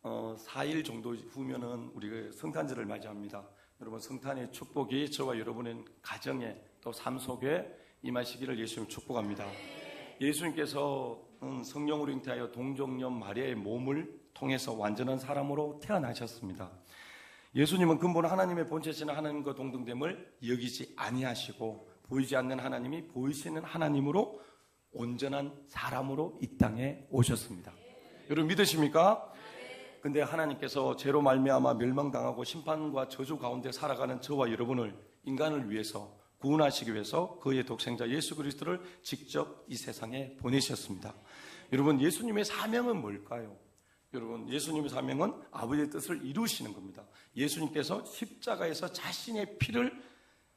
4일 정도 후면은 우리가 성탄절을 맞이합니다. 여러분, 성탄의 축복이 저와 여러분의 가정에 또 삶 속에 임하시기를 예수님 축복합니다. 예수님께서 성령으로 잉태하여 동정녀 마리아의 몸을 통해서 완전한 사람으로 태어나셨습니다. 예수님은 근본 하나님의 본체시는 하나님과 동등됨을 여기지 아니하시고 보이지 않는 하나님이 보이시는 하나님으로 온전한 사람으로 이 땅에 오셨습니다. 여러분 믿으십니까? 근데 하나님께서 죄로 말미암아 멸망당하고 심판과 저주 가운데 살아가는 저와 여러분을 인간을 위해서 구원하시기 위해서 그의 독생자 예수 그리스도를 직접 이 세상에 보내셨습니다. 여러분, 예수님의 사명은 뭘까요? 여러분, 예수님의 사명은 아버지의 뜻을 이루시는 겁니다. 예수님께서 십자가에서 자신의 피를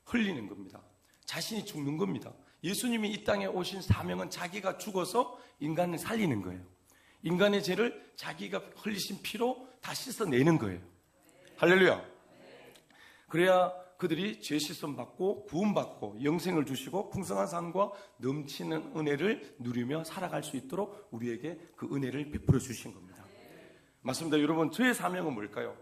흘리는 겁니다. 자신이 죽는 겁니다. 예수님이 이 땅에 오신 사명은 자기가 죽어서 인간을 살리는 거예요. 인간의 죄를 자기가 흘리신 피로 다 씻어내는 거예요. 할렐루야. 그래야 그들이 죄 씻음 받고 구원받고 영생을 주시고 풍성한 삶과 넘치는 은혜를 누리며 살아갈 수 있도록 우리에게 그 은혜를 베풀어 주신 겁니다. 맞습니다. 여러분, 저의 사명은 뭘까요?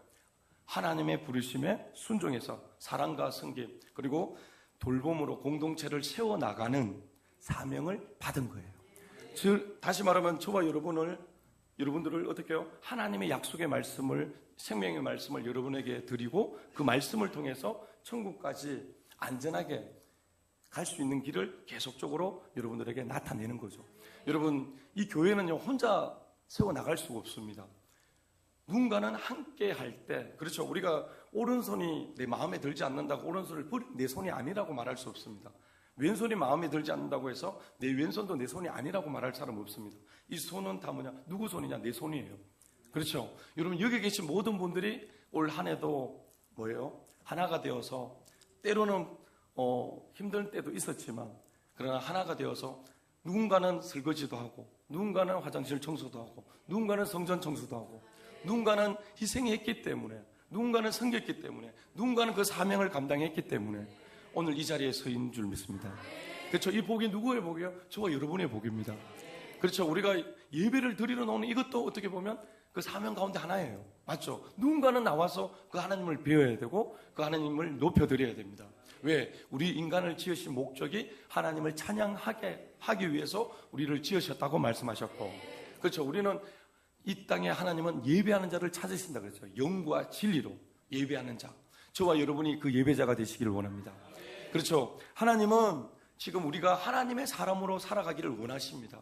하나님의 부르심에 순종해서 사랑과 섬김 그리고 돌봄으로 공동체를 세워나가는 사명을 받은 거예요. 다시 말하면 저와 여러분들을 어떻게 해요? 하나님의 약속의 말씀을, 생명의 말씀을 여러분에게 드리고 그 말씀을 통해서 천국까지 안전하게 갈 수 있는 길을 계속적으로 여러분들에게 나타내는 거죠. 여러분, 이 교회는요, 혼자 세워나갈 수가 없습니다. 누군가는 함께 할 때, 그렇죠. 우리가 오른손이 내 마음에 들지 않는다고 오른손을 내 손이 아니라고 말할 수 없습니다. 왼손이 마음에 들지 않는다고 해서 내 왼손도 내 손이 아니라고 말할 사람 없습니다. 이 손은 다 뭐냐? 누구 손이냐? 내 손이에요. 그렇죠. 여러분, 여기 계신 모든 분들이 올 한 해도 뭐예요? 하나가 되어서 때로는 힘든 때도 있었지만 그러나 하나가 되어서 누군가는 설거지도 하고 누군가는 화장실 청소도 하고 누군가는 성전 청소도 하고 누군가는 희생했기 때문에 누군가는 섬겼기 때문에 누군가는 그 사명을 감당했기 때문에 오늘 이 자리에 서 있는 줄 믿습니다. 그렇죠. 이 복이 누구의 복이에요? 저와 여러분의 복입니다. 그렇죠. 우리가 예배를 드리러 나오는 이것도 어떻게 보면 그 사명 가운데 하나예요. 맞죠? 누군가는 나와서 그 하나님을 배워야 되고 그 하나님을 높여드려야 됩니다. 왜? 우리 인간을 지으신 목적이 하나님을 찬양하게 하기 위해서 우리를 지으셨다고 말씀하셨고, 그렇죠. 우리는 이 땅에 하나님은 예배하는 자를 찾으신다 그랬죠. 영과 진리로 예배하는 자. 저와 여러분이 그 예배자가 되시기를 원합니다. 그렇죠. 하나님은 지금 우리가 하나님의 사람으로 살아가기를 원하십니다.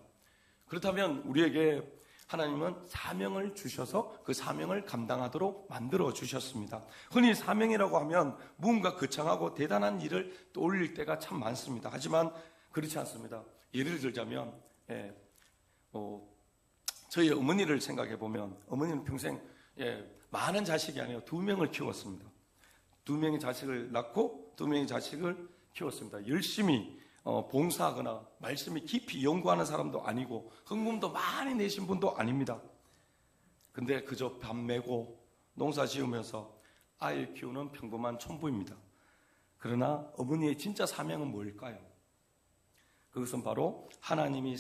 그렇다면 우리에게 하나님은 사명을 주셔서 그 사명을 감당하도록 만들어 주셨습니다. 흔히 사명이라고 하면 무언가 거창하고 대단한 일을 떠올릴 때가 참 많습니다. 하지만 그렇지 않습니다. 예를 들자면 저희 어머니를 생각해 보면 어머니는 평생 많은 자식이 아니라 2명을 키웠습니다. 2명의 자식을 낳고 2명의 자식을 키웠습니다. 열심히 봉사하거나 말씀이 깊이 연구하는 사람도 아니고 헌금도 많이 내신 분도 아닙니다. 근데 그저 밥 메고 농사 지으면서 아이 키우는 평범한 촌부입니다. 그러나 어머니의 진짜 사명은 뭘까요? 그것은 바로 하나님이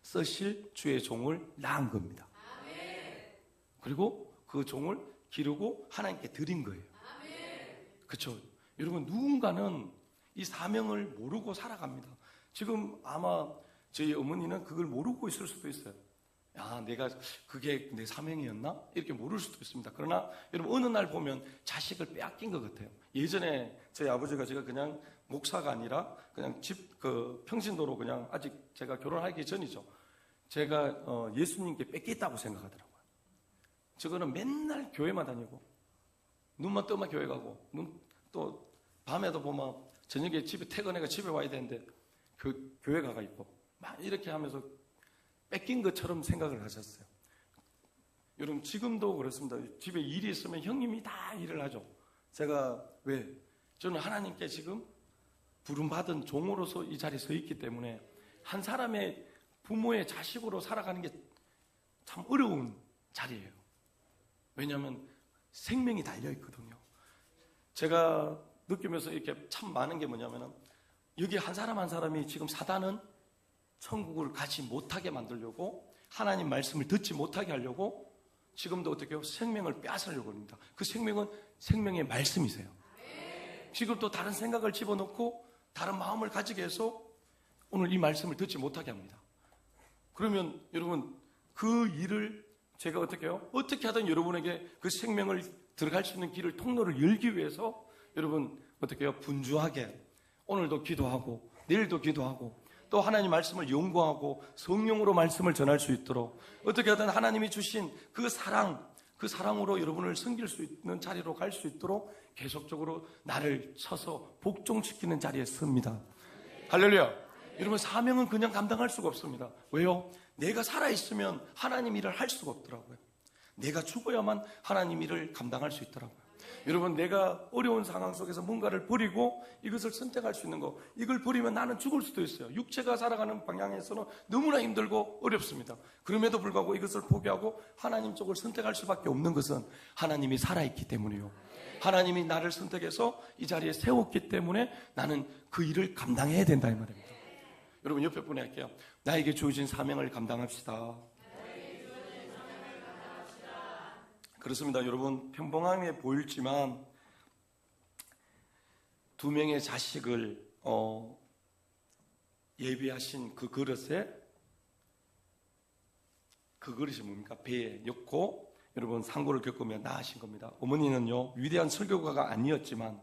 쓰실 주의 종을 낳은 겁니다. 그리고 그 종을 기르고 하나님께 드린 거예요. 그렇죠. 여러분, 누군가는 이 사명을 모르고 살아갑니다. 지금 아마 저희 어머니는 그걸 모르고 있을 수도 있어요. 야, 내가 그게 내 사명이었나? 이렇게 모를 수도 있습니다. 그러나 여러분, 어느 날 보면 자식을 빼앗긴 것 같아요. 예전에 저희 아버지가 제가 그냥 목사가 아니라 그냥 평신도로 그냥 아직 제가 결혼하기 전이죠. 제가 예수님께 뺏겼다고 생각하더라고요. 저거는 맨날 교회만 다니고 눈만 뜨면 교회 가고 또 밤에도 보면 저녁에 퇴근해가 집에 와야 되는데 교회 가가 있고 막 이렇게 하면서 뺏긴 것처럼 생각을 하셨어요. 여러분, 지금도 그렇습니다. 집에 일이 있으면 형님이 다 일을 하죠. 제가 왜? 저는 하나님께 지금 부름받은 종으로서 이 자리에 서 있기 때문에 한 사람의 부모의 자식으로 살아가는 게 참 어려운 자리예요. 왜냐하면 생명이 달려있거든요. 제가 느끼면서 이렇게 참 많은 게 뭐냐면은 여기 한 사람 한 사람이 지금 사단은 천국을 가지 못하게 만들려고 하나님 말씀을 듣지 못하게 하려고 지금도 어떻게 해요? 생명을 빼앗으려고 합니다. 그 생명은 생명의 말씀이세요. 지금 또 다른 생각을 집어넣고 다른 마음을 가지게 해서 오늘 이 말씀을 듣지 못하게 합니다. 그러면 여러분 그 일을 제가 어떻게 해요? 어떻게 하든 여러분에게 그 생명을 들어갈 수 있는 길을 통로를 열기 위해서 여러분 어떻게 해요? 분주하게 오늘도 기도하고 내일도 기도하고 또 하나님 말씀을 연구하고 성령으로 말씀을 전할 수 있도록 어떻게 하든 하나님이 주신 그 사랑으로 여러분을 섬길 수 있는 자리로 갈 수 있도록 계속적으로 나를 쳐서 복종시키는 자리에 섭니다. 할렐루야. 여러분 사명은 그냥 감당할 수가 없습니다. 왜요? 내가 살아있으면 하나님 일을 할 수가 없더라고요. 내가 죽어야만 하나님 일을 감당할 수 있더라고요. 여러분 내가 어려운 상황 속에서 뭔가를 버리고 이것을 선택할 수 있는 거, 이걸 버리면 나는 죽을 수도 있어요. 육체가 살아가는 방향에서는 너무나 힘들고 어렵습니다. 그럼에도 불구하고 이것을 포기하고 하나님 쪽을 선택할 수밖에 없는 것은 하나님이 살아있기 때문이요, 하나님이 나를 선택해서 이 자리에 세웠기 때문에 나는 그 일을 감당해야 된다 이 말입니다. 여러분 옆에 분에 할게요. 나에게 주어진 사명을 감당합시다. 그렇습니다. 여러분 평범하게 보일지만 두 명의 자식을 예비하신 그 그릇이 뭡니까? 배에 넣고 여러분 상고를 겪으며 나으신 겁니다. 어머니는요 위대한 설교가가 아니었지만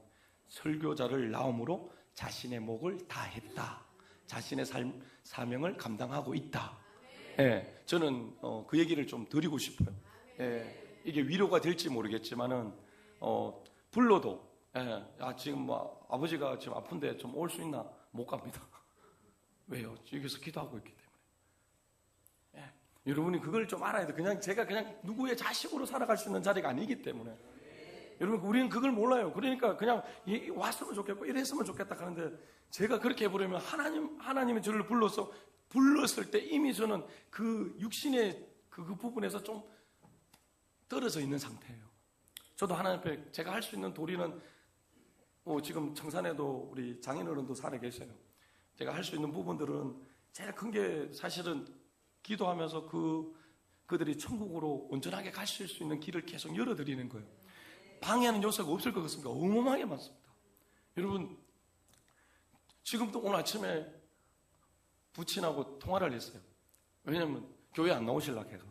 설교자를 낳음으로 자신의 목을 다했다. 자신의 사명을 감당하고 있다. 예, 저는 그 얘기를 좀 드리고 싶어요. 예, 이게 위로가 될지 모르겠지만은 불러도 지금 뭐 아버지가 지금 아픈데 좀 올 수 있나? 못 갑니다. 왜요? 여기서 기도하고 있기 때문에. 여러분이 그걸 좀 알아야 돼요. 제가 그냥 누구의 자식으로 살아갈 수 있는 자리가 아니기 때문에. 여러분 우리는 그걸 몰라요. 그러니까 그냥 왔으면 좋겠고 이랬으면 좋겠다 하는데 제가 그렇게 해버리면 하나님이 저를 불렀을 때 이미 저는 그 육신의 그 부분에서 좀 떨어져 있는 상태예요. 저도 하나님 앞에 제가 할 수 있는 도리는 지금 청산에도 우리 장인어른도 살아 계셔요. 제가 할 수 있는 부분들은 제일 큰 게 사실은 기도하면서 그들이 천국으로 온전하게 가실 수 있는 길을 계속 열어드리는 거예요. 방해하는 요소가 없을 것 같습니다. 어마어마하게 많습니다. 여러분 지금도 오늘 아침에 부친하고 통화를 했어요. 왜냐하면 교회 안 나오시려고 해서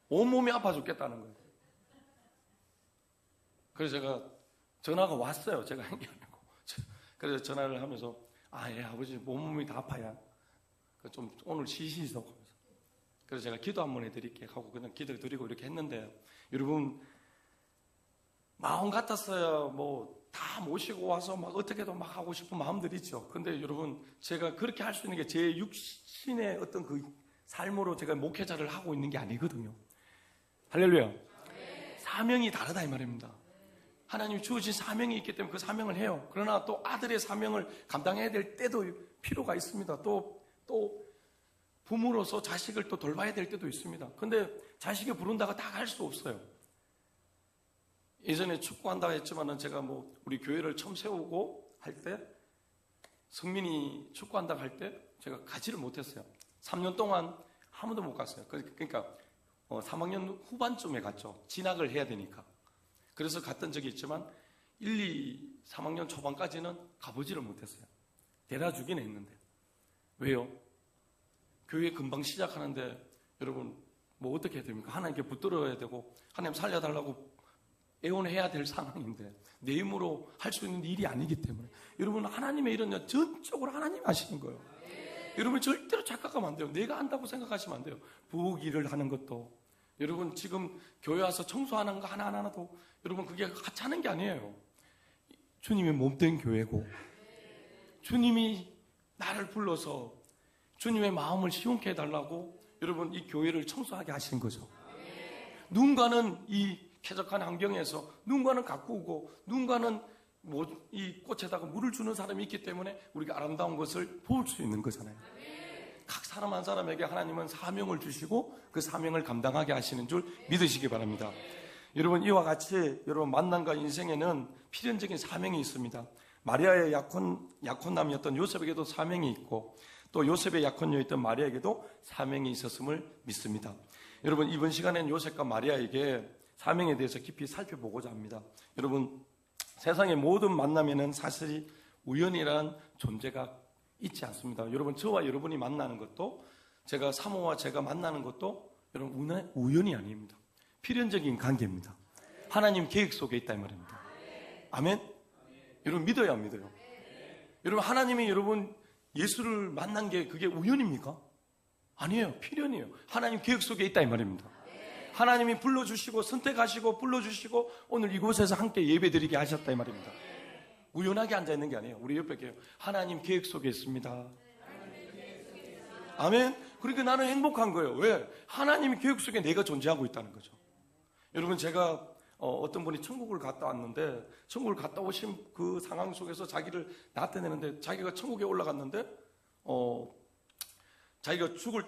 온몸이 아파 죽겠다는 거예요. 그래서 제가 전화가 왔어요. 제가 한 게 아니고. 그래서 전화를 하면서 예 아버지 온몸이 다 아파요. 좀 오늘 쉬시소. 그래서 제가 기도 한번 해드릴게요 하고 그냥 기도 드리고 이렇게 했는데 여러분 마음 같았어야 뭐 다 모시고 와서 막 어떻게도 막 하고 싶은 마음들이 있죠. 근데 여러분 제가 그렇게 할 수 있는 게 제 육신의 어떤 그 삶으로 제가 목회자를 하고 있는 게 아니거든요. 할렐루야. 사명이 다르다 이 말입니다. 하나님이 주어진 사명이 있기 때문에 그 사명을 해요. 그러나 또 아들의 사명을 감당해야 될 때도 필요가 있습니다. 또 부모로서 자식을 또 돌봐야 될 때도 있습니다. 근데 자식이 부른다고 다 갈 수 없어요. 예전에 축구한다고 했지만은 제가 뭐 우리 교회를 처음 세우고 할 때 성민이 축구한다고 할 때 제가 가지를 못했어요. 3년 동안 한 번도 못 갔어요. 그러니까 3학년 후반쯤에 갔죠. 진학을 해야 되니까. 그래서 갔던 적이 있지만 1, 2, 3학년 초반까지는 가보지를 못했어요. 데려다 주긴 했는데. 왜요? 교회 금방 시작하는데 여러분 뭐 어떻게 해야 됩니까? 하나님께 붙들어야 되고 하나님 살려달라고 애원해야 될 상황인데 내 힘으로 할 수 있는 일이 아니기 때문에 여러분 하나님의 일은 전적으로 하나님이 하시는 거예요. 여러분 절대로 착각하면 안 돼요. 내가 한다고 생각하시면 안 돼요. 부엌 일을 하는 것도 여러분 지금 교회 와서 청소하는 거 하나하나도 여러분 그게 하찮은 게 아니에요. 주님의 몸된 교회고 주님이 나를 불러서 주님의 마음을 시원케 해달라고 여러분 이 교회를 청소하게 하신 거죠. 누군가는 이 쾌적한 환경에서 누군가는 가꾸고 누군가는 이 꽃에다가 물을 주는 사람이 있기 때문에 우리가 아름다운 것을 볼 수 있는 거잖아요. 각 사람 한 사람에게 하나님은 사명을 주시고 그 사명을 감당하게 하시는 줄 믿으시기 바랍니다. 여러분 이와 같이 여러분 만남과 인생에는 필연적인 사명이 있습니다. 마리아의 약혼남이었던 요셉에게도 사명이 있고 또 요셉의 약혼녀였던 마리아에게도 사명이 있었음을 믿습니다. 여러분, 이번 시간엔 요셉과 마리아에게 사명에 대해서 깊이 살펴보고자 합니다. 여러분, 세상의 모든 만남에는 사실 우연이란 존재가 있지 않습니다. 여러분, 저와 여러분이 만나는 것도, 제가 사모와 제가 만나는 것도 여러분 우연이 아닙니다. 필연적인 관계입니다. 하나님 계획 속에 있다 이 말입니다. 아멘? 여러분, 믿어야 믿어요. 여러분, 하나님이 여러분 예수를 만난 게 그게 우연입니까? 아니에요. 필연이에요. 하나님 계획 속에 있다 이 말입니다. 하나님이 불러주시고 선택하시고 불러주시고 오늘 이곳에서 함께 예배드리게 하셨다 이 말입니다. 우연하게 앉아있는 게 아니에요. 우리 옆에 계세요. 하나님 계획 속에 있습니다. 아멘. 그러니까 나는 행복한 거예요. 왜? 하나님의 계획 속에 내가 존재하고 있다는 거죠. 여러분, 제가 어떤 분이 천국을 갔다 왔는데, 천국을 갔다 오신 그 상황 속에서 자기를 나타내는데, 자기가 천국에 올라갔는데 자기가 죽을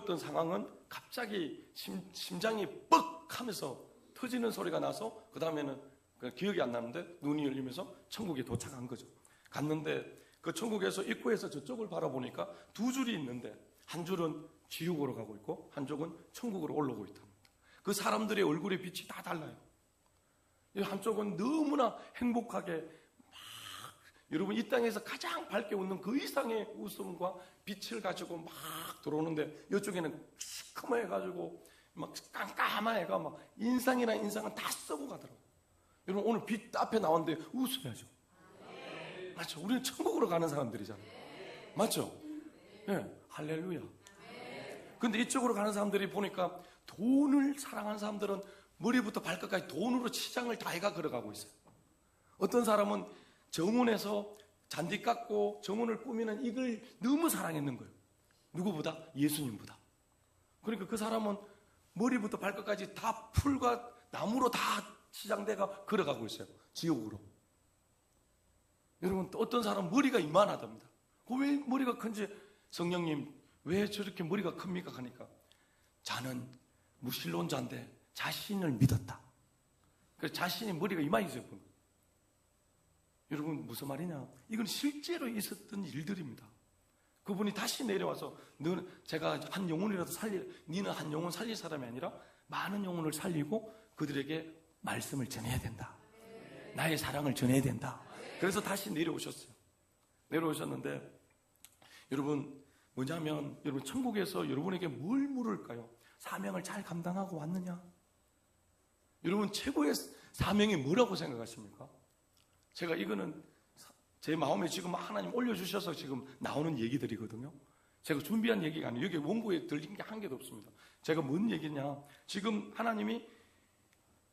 던 상황은 갑자기 심장이 뻑 하면서 터지는 소리가 나서 그 다음에는 기억이 안 나는데 눈이 열리면서 천국에 도착한 거죠. 갔는데 그 천국에서 입구에서 저쪽을 바라보니까 두 줄이 있는데 한 줄은 지옥으로 가고 있고 한 쪽은 천국으로 올라오고 있답니다. 그 사람들의 얼굴의 빛이 다 달라요. 한쪽은 너무나 행복하게 여러분, 이 땅에서 가장 밝게 웃는 그 이상의 웃음과 빛을 가지고 막 들어오는데 이쪽에는 시커매가지고 막 깜깜해가 막 인상이나 인상은 다 썩어 가더라고요. 여러분, 오늘 빛 앞에 나왔는데 웃어야죠. 맞죠? 우리는 천국으로 가는 사람들이잖아요. 맞죠? 네, 할렐루야. 근데 이쪽으로 가는 사람들이 보니까 돈을 사랑하는 사람들은 머리부터 발끝까지 돈으로 치장을 다 해가 걸어가고 있어요. 어떤 사람은 정원에서 잔디 깎고 정원을 꾸미는 이걸 너무 사랑했는 거예요. 누구보다? 예수님보다. 그러니까 그 사람은 머리부터 발끝까지 다 풀과 나무로 다 치장대가 걸어가고 있어요. 지옥으로. 여러분, 어떤 사람은 머리가 이만하답니다. 왜 머리가 큰지, 성령님 왜 저렇게 머리가 큽니까? 하니까 자는 무신론자인데 자신을 믿었다. 그래서 자신이 머리가 이만해져요. 여러분, 무슨 말이냐? 이건 실제로 있었던 일들입니다. 그분이 다시 내려와서 제가 한 영혼이라도 니는 한 영혼 살릴 사람이 아니라 많은 영혼을 살리고 그들에게 말씀을 전해야 된다. 나의 사랑을 전해야 된다. 그래서 다시 내려오셨어요. 내려오셨는데 여러분, 뭐냐면 여러분, 천국에서 여러분에게 뭘 물을까요? 사명을 잘 감당하고 왔느냐? 여러분, 최고의 사명이 뭐라고 생각하십니까? 제가 이거는 제 마음에 지금 하나님 올려주셔서 지금 나오는 얘기들이거든요. 제가 준비한 얘기가 아니에요. 여기 원고에 들린 게 한 개도 없습니다. 제가 뭔 얘기냐? 지금 하나님이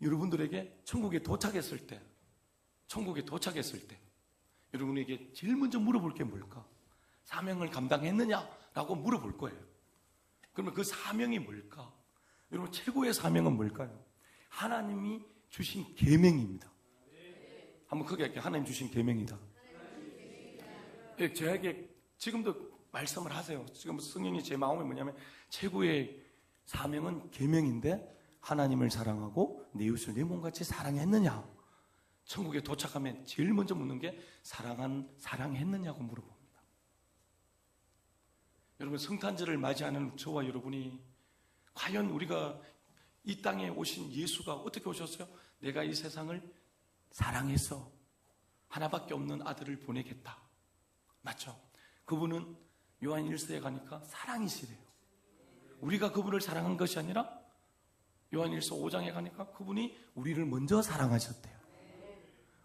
여러분들에게 천국에 도착했을 때 여러분에게 제일 먼저 물어볼 게 뭘까? 사명을 감당했느냐라고 물어볼 거예요. 그러면 그 사명이 뭘까? 여러분, 최고의 사명은 뭘까요? 하나님이 주신 계명입니다. 한번 크게 할게요. 하나님 주신 계명이다. 저에게 지금도 말씀을 하세요. 지금 성령이 제 마음에 뭐냐면 최고의 사명은 계명인데 하나님을 사랑하고 내 이웃을 내 몸같이 사랑했느냐? 천국에 도착하면 제일 먼저 묻는 게 사랑했느냐고 물어봅니다. 여러분, 성탄절을 맞이하는 저와 여러분이 과연 우리가 이 땅에 오신 예수가 어떻게 오셨어요? 내가 이 세상을 사랑해서 하나밖에 없는 아들을 보내겠다. 맞죠? 그분은 요한 1서에 가니까 사랑이시래요. 우리가 그분을 사랑한 것이 아니라 요한 1서 5장에 가니까 그분이 우리를 먼저 사랑하셨대요.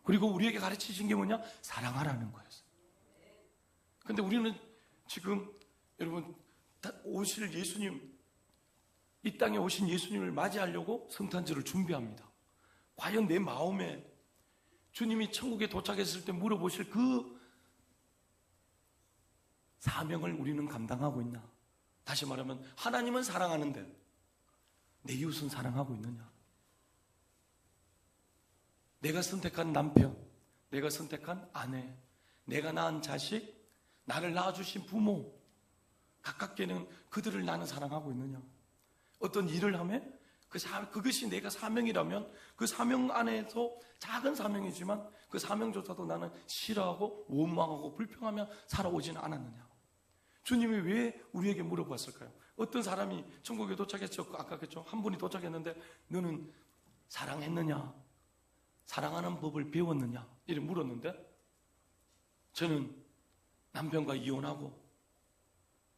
그리고 우리에게 가르치신 게 뭐냐? 사랑하라는 거였어요. 근데 우리는 지금 여러분, 오실 예수님, 이 땅에 오신 예수님을 맞이하려고 성탄절을 준비합니다. 과연 내 마음에 주님이 천국에 도착했을 때 물어보실 그 사명을 우리는 감당하고 있나? 다시 말하면 하나님은 사랑하는데 내 이웃은 사랑하고 있느냐? 내가 선택한 남편, 내가 선택한 아내, 내가 낳은 자식, 나를 낳아주신 부모, 가깝게는 그들을 나는 사랑하고 있느냐? 어떤 일을 하면 그것이 내가 사명이라면 그 사명 안에서 작은 사명이지만 그 사명조차도 나는 싫어하고 원망하고 불평하며 살아오지는 않았느냐? 주님이 왜 우리에게 물어봤을까요? 어떤 사람이 천국에 도착했죠. 아까 그랬죠. 한 분이 도착했는데 너는 사랑했느냐? 사랑하는 법을 배웠느냐? 이렇게 물었는데 저는 남편과 이혼하고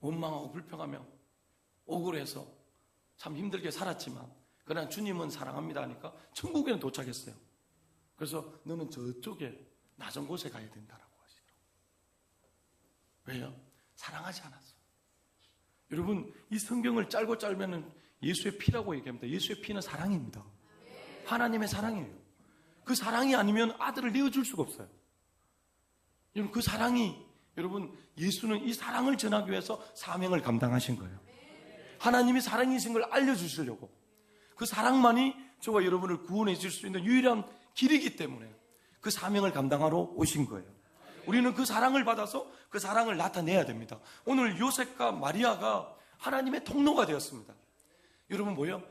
원망하고 불평하며 억울해서 참 힘들게 살았지만 그러나 주님은 사랑합니다 하니까 천국에는 도착했어요. 그래서 너는 저쪽에 낮은 곳에 가야 된다라고 하시더라고요. 왜요? 사랑하지 않았어. 여러분, 이 성경을 짧고 짧으면 예수의 피라고 얘기합니다. 예수의 피는 사랑입니다. 하나님의 사랑이에요. 그 사랑이 아니면 아들을 내어줄 수가 없어요. 여러분, 그 사랑이, 여러분, 예수는 이 사랑을 전하기 위해서 사명을 감당하신 거예요. 하나님이 사랑이신 걸 알려주시려고. 그 사랑만이 저와 여러분을 구원해 줄 수 있는 유일한 길이기 때문에 그 사명을 감당하러 오신 거예요. 우리는 그 사랑을 받아서 그 사랑을 나타내야 됩니다. 오늘 요셉과 마리아가 하나님의 통로가 되었습니다. 여러분 뭐예요?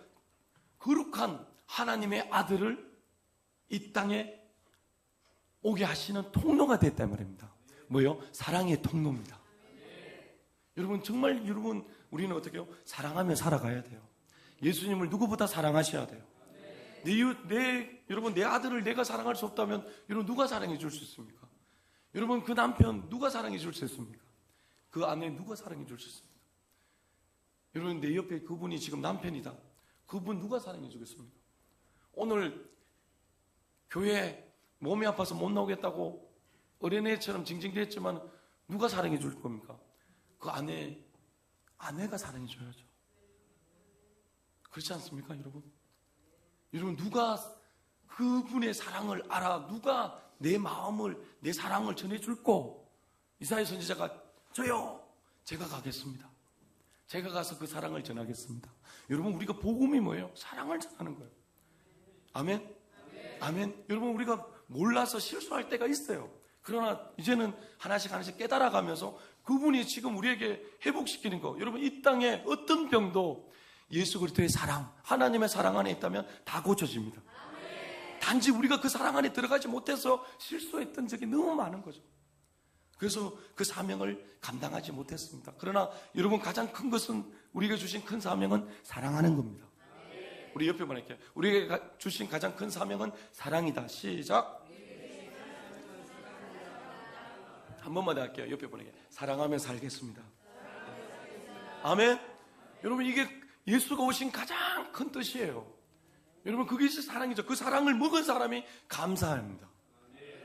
거룩한 하나님의 아들을 이 땅에 오게 하시는 통로가 됐단 말입니다. 뭐예요? 사랑의 통로입니다. 여러분 정말 여러분 우리는 어떻게 해요? 사랑하며 살아가야 돼요. 예수님을 누구보다 사랑하셔야 돼요. 여러분 내 아들을 내가 사랑할 수 없다면 여러분 누가 사랑해 줄 수 있습니까? 여러분 그 남편 누가 사랑해 줄 수 있습니까? 그 아내 누가 사랑해 줄 수 있습니까? 여러분 내 옆에 그분이 지금 남편이다. 그분 누가 사랑해 주겠습니까? 오늘 교회 몸이 아파서 못 나오겠다고 어린애처럼 징징댔지만 누가 사랑해 줄 겁니까? 그 아내가 사랑해 줘야죠. 그렇지 않습니까, 여러분? 여러분 누가 그분의 사랑을 알아? 누가 내 마음을, 내 사랑을 전해줄고? 이사야 선지자가 저요, 제가 가겠습니다. 제가 가서 그 사랑을 전하겠습니다. 여러분 우리가 복음이 뭐예요? 사랑을 전하는 거예요. 아멘? 아멘. 여러분 우리가 몰라서 실수할 때가 있어요. 그러나 이제는 하나씩 하나씩 깨달아가면서 그분이 지금 우리에게 회복시키는 거, 여러분 이 땅에 어떤 병도 예수 그리스도의 사랑, 하나님의 사랑 안에 있다면 다 고쳐집니다. 단지 우리가 그 사랑 안에 들어가지 못해서 실수했던 적이 너무 많은 거죠. 그래서 그 사명을 감당하지 못했습니다. 그러나 여러분 가장 큰 것은, 우리가 주신 큰 사명은 사랑하는 겁니다. 우리 옆에 보낼게요. 우리가 주신 가장 큰 사명은 사랑이다. 시작. 한 번만 더 할게요. 옆에 보낼게요. 사랑하며 살겠습니다. 아멘. 여러분 이게 예수가 오신 가장 큰 뜻이에요. 여러분 그게 사랑이죠. 그 사랑을 먹은 사람이 감사합니다.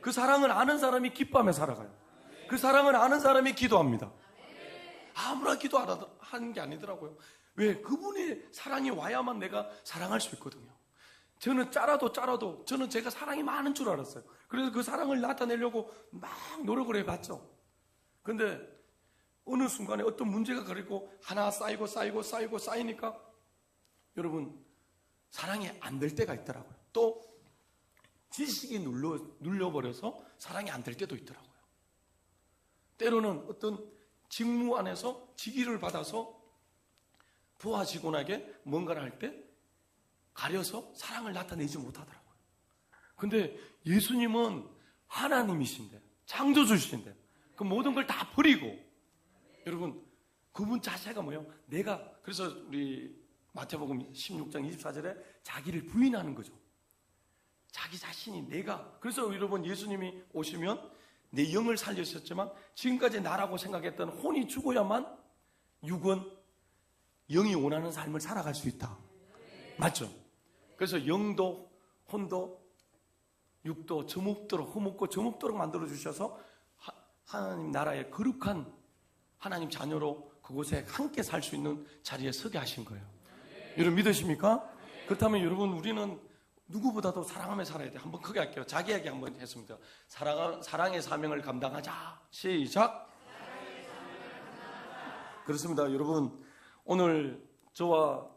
그 사랑을 아는 사람이 기뻐하며 살아가요. 그 사랑을 아는 사람이 기도합니다. 아무나 기도 안 하는 게 아니더라고요. 왜? 그분의 사랑이 와야만 내가 사랑할 수 있거든요. 저는 짜라도 저는 제가 사랑이 많은 줄 알았어요. 그래서 그 사랑을 나타내려고 막 노력을 해봤죠. 근데 어느 순간에 어떤 문제가 그리고 하나 쌓이니까 여러분 사랑이 안 될 때가 있더라고요. 또 지식이 눌려버려서 사랑이 안 될 때도 있더라고요. 때로는 어떤 직무 안에서 직위를 받아서 부하 직원에게 뭔가를 할 때 가려서 사랑을 나타내지 못하더라고요. 근데 예수님은 하나님이신데, 창조주신데 그 모든 걸 다 버리고, 여러분 그분 자체가 뭐예요? 그래서 우리 마태복음 16장 24절에 자기를 부인하는 거죠. 자기 자신이 그래서 여러분 예수님이 오시면 내 영을 살리셨지만 지금까지 나라고 생각했던 혼이 죽어야만 영이 원하는 삶을 살아갈 수 있다. 맞죠? 그래서 영도 혼도 육도 점없도록, 흠없고 점없도록 만들어 주셔서 하나님 나라의 거룩한 하나님 자녀로 그곳에 함께 살 수 있는 자리에 서게 하신 거예요. 여러분 믿으십니까? 그렇다면 여러분 우리는 누구보다도 사랑하며 살아야 돼요. 한번 크게 할게요. 자기 이야기 한번 했습니다. 사랑의 사명을 감당하자. 시작. 그렇습니다. 여러분 오늘 저와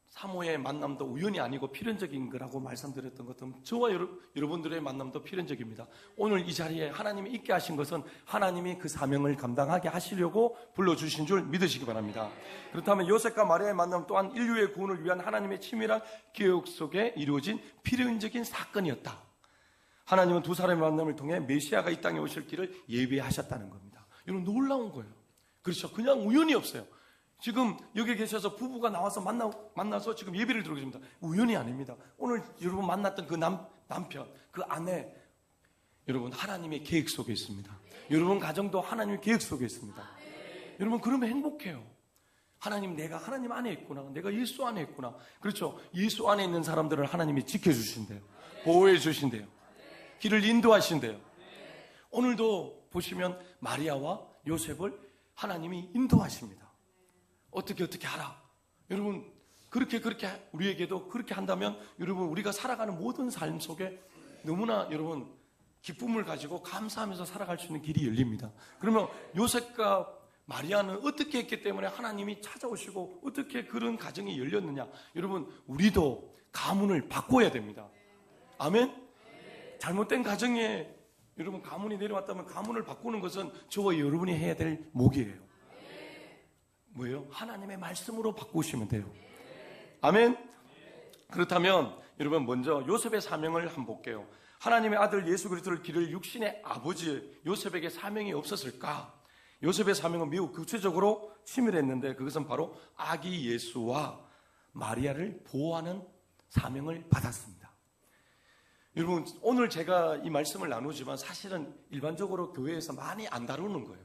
사모의 만남도 우연이 아니고 필연적인 거라고 말씀드렸던 것처럼 저와 여러분들의 만남도 필연적입니다. 오늘 이 자리에 하나님이 있게 하신 것은 하나님이 그 사명을 감당하게 하시려고 불러주신 줄 믿으시기 바랍니다. 그렇다면 요셉과 마리아의 만남 또한 인류의 구원을 위한 하나님의 치밀한 계획 속에 이루어진 필연적인 사건이었다. 하나님은 두 사람의 만남을 통해 메시아가 이 땅에 오실 길을 예비하셨다는 겁니다. 여러분 놀라운 거예요. 그렇죠. 그냥 우연이 없어요. 지금 여기 계셔서 부부가 나와서 만나서 지금 예배를 드리고 계십니다. 우연이 아닙니다. 오늘 여러분 만났던 그 남편, 그 아내, 여러분 하나님의 계획 속에 있습니다. 여러분 가정도 하나님의 계획 속에 있습니다. 여러분 그러면 행복해요. 하나님, 내가 하나님 안에 있구나. 내가 예수 안에 있구나. 그렇죠. 예수 안에 있는 사람들을 하나님이 지켜주신대요. 보호해 주신대요. 길을 인도하신대요. 오늘도 보시면 마리아와 요셉을 하나님이 인도하십니다. 어떻게 하라. 여러분 그렇게 우리에게도 그렇게 한다면 여러분 우리가 살아가는 모든 삶 속에 너무나 여러분 기쁨을 가지고 감사하면서 살아갈 수 있는 길이 열립니다. 그러면 요셉과 마리아는 어떻게 했기 때문에 하나님이 찾아오시고 어떻게 그런 가정이 열렸느냐. 여러분 우리도 가문을 바꿔야 됩니다. 아멘. 잘못된 가정에 여러분 가문이 내려왔다면 가문을 바꾸는 것은 저와 여러분이 해야 될 목이에요. 뭐예요? 하나님의 말씀으로 바꾸시면 돼요. 아멘. 그렇다면 여러분 먼저 요셉의 사명을 한번 볼게요. 하나님의 아들 예수 그리스도를 기를 육신의 아버지 요셉에게 사명이 없었을까? 요셉의 사명은 매우 구체적으로 치밀했는데 그것은 바로 아기 예수와 마리아를 보호하는 사명을 받았습니다. 여러분 오늘 제가 이 말씀을 나누지만 사실은 일반적으로 교회에서 많이 안 다루는 거예요.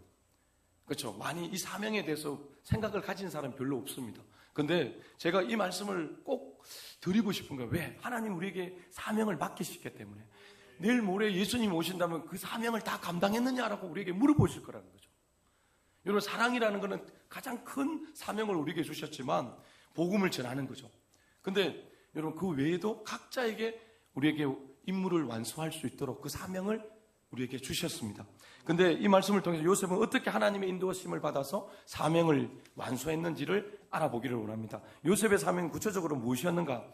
그렇죠? 많이 이 사명에 대해서 생각을 가진 사람이 별로 없습니다. 근데 제가 이 말씀을 꼭 드리고 싶은 거예요. 왜? 하나님 우리에게 사명을 맡기시기 때문에 내일 모레 예수님 오신다면 그 사명을 다 감당했느냐라고 우리에게 물어보실 거라는 거죠. 여러분 사랑이라는 것은 가장 큰 사명을 우리에게 주셨지만 복음을 전하는 거죠. 근데 여러분 그 외에도 각자에게 우리에게 임무를 완수할 수 있도록 그 사명을 우리에게 주셨습니다. 근데 이 말씀을 통해서 요셉은 어떻게 하나님의 인도하심을 받아서 사명을 완수했는지를 알아보기를 원합니다. 요셉의 사명은 구체적으로 무엇이었는가?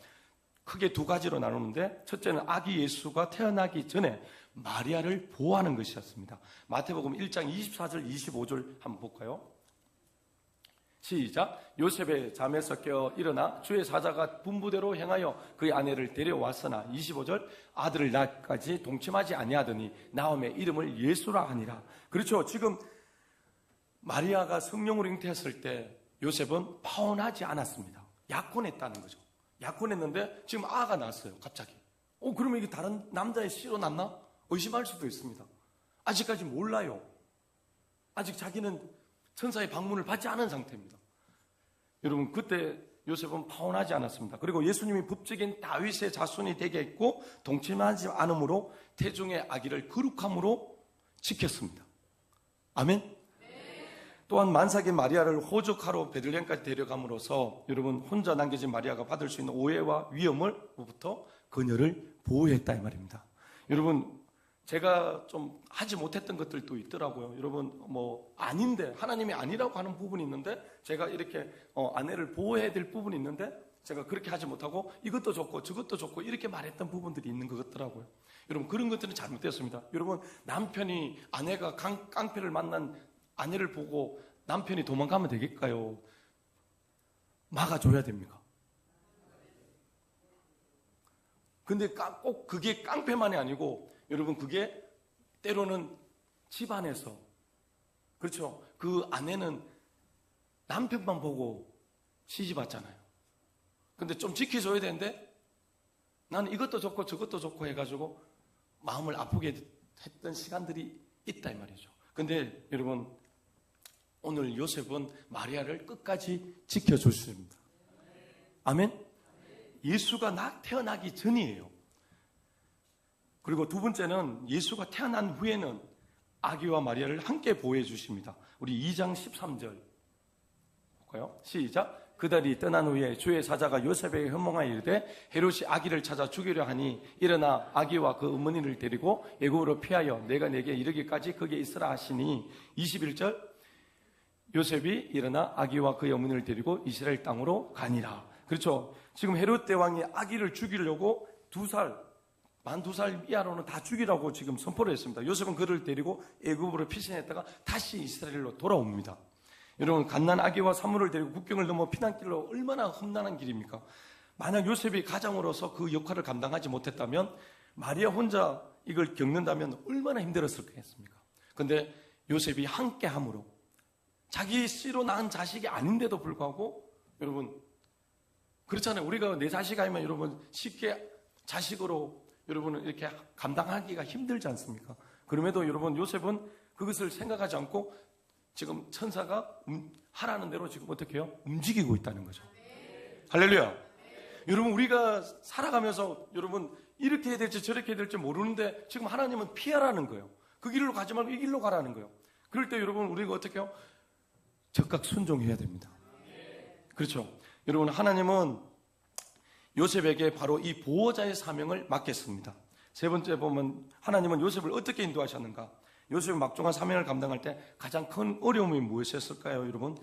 크게 두 가지로 나누는데 첫째는 아기 예수가 태어나기 전에 마리아를 보호하는 것이었습니다. 마태복음 1장 24절 25절 한번 볼까요? 시작. 요셉의 잠에서 깨어 일어나 주의 사자가 분부대로 행하여 그의 아내를 데려왔으나 25절 아들을 낳기까지 동침하지 아니하더니 나음의 이름을 예수라 하니라. 그렇죠. 지금 마리아가 성령으로 잉태했을 때 요셉은 파혼하지 않았습니다. 약혼했다는 거죠. 약혼했는데 지금 아가 낳았어요. 갑자기. 그러면 이게 다른 남자의 씨로 낳나? 의심할 수도 있습니다. 아직까지 몰라요. 아직 자기는 천사의 방문을 받지 않은 상태입니다. 여러분 그때 요셉은 파혼하지 않았습니다. 그리고 예수님이 법적인 다윗의 자손이 되게 했고 동침하지 않으므로 태중의 아기를 거룩함으로 지켰습니다. 아멘. 또한 만삭인 마리아를 호적하러 베들레헴까지 데려감으로써 여러분 혼자 남겨진 마리아가 받을 수 있는 오해와 위험으로부터 그녀를 보호했다 이 말입니다. 여러분 제가 좀 하지 못했던 것들도 있더라고요. 여러분 아닌데 하나님이 아니라고 하는 부분이 있는데 제가 이렇게 아내를 보호해야 될 부분이 있는데 제가 그렇게 하지 못하고 이것도 좋고 저것도 좋고 이렇게 말했던 부분들이 있는 것 같더라고요. 여러분 그런 것들은 잘못됐습니다. 여러분 남편이 아내가 깡패를 만난 아내를 보고 남편이 도망가면 되겠까요? 막아줘야 됩니까? 근데 꼭 그게 깡패만이 아니고 여러분 그게 때로는 집안에서 그렇죠. 그 아내는 남편만 보고 시집 왔잖아요. 근데 좀 지켜줘야 되는데 나는 이것도 좋고 저것도 좋고 해가지고 마음을 아프게 했던 시간들이 있다 이 말이죠. 근데 여러분 오늘 요셉은 마리아를 끝까지 지켜줬습니다. 아멘. 예수가 태어나기 전이에요. 그리고 두 번째는 예수가 태어난 후에는 아기와 마리아를 함께 보호해 주십니다. 우리 2장 13절 볼까요? 시작. 그들이 떠난 후에 주의 사자가 요셉에게 현몽하여 이르되 헤롯이 아기를 찾아 죽이려 하니 일어나 아기와 그 어머니를 데리고 애굽으로 피하여 내가 내게 이르기까지 거기에 있으라 하시니 21절 요셉이 일어나 아기와 그의 어머니를 데리고 이스라엘 땅으로 가니라. 그렇죠. 지금 헤롯 대왕이 아기를 죽이려고 만 2살 이하로는 다 죽이라고 지금 선포를 했습니다. 요셉은 그를 데리고 애굽으로 피신했다가 다시 이스라엘로 돌아옵니다. 여러분 갓난 아기와 사물을 데리고 국경을 넘어 피난길로 얼마나 험난한 길입니까? 만약 요셉이 가장으로서 그 역할을 감당하지 못했다면 마리아 혼자 이걸 겪는다면 얼마나 힘들었을 겠습니까? 그런데 요셉이 함께함으로 자기 씨로 낳은 자식이 아닌데도 불구하고 여러분 그렇잖아요. 우리가 내 자식 아니면 여러분 쉽게 자식으로 여러분은 이렇게 감당하기가 힘들지 않습니까? 그럼에도 여러분 요셉은 그것을 생각하지 않고 지금 천사가 하라는 대로 지금 어떻게 해요? 움직이고 있다는 거죠. 할렐루야. 여러분 우리가 살아가면서 여러분 이렇게 해야 될지 저렇게 해야 될지 모르는데 지금 하나님은 피하라는 거예요. 그 길로 가지 말고 이 길로 가라는 거예요. 그럴 때 여러분 우리가 어떻게 해요? 적극 순종해야 됩니다. 그렇죠. 여러분 하나님은 요셉에게 바로 이 보호자의 사명을 맡겼습니다. 세 번째 보면 하나님은 요셉을 어떻게 인도하셨는가? 요셉이 막중한 사명을 감당할 때 가장 큰 어려움이 무엇이었을까요, 여러분?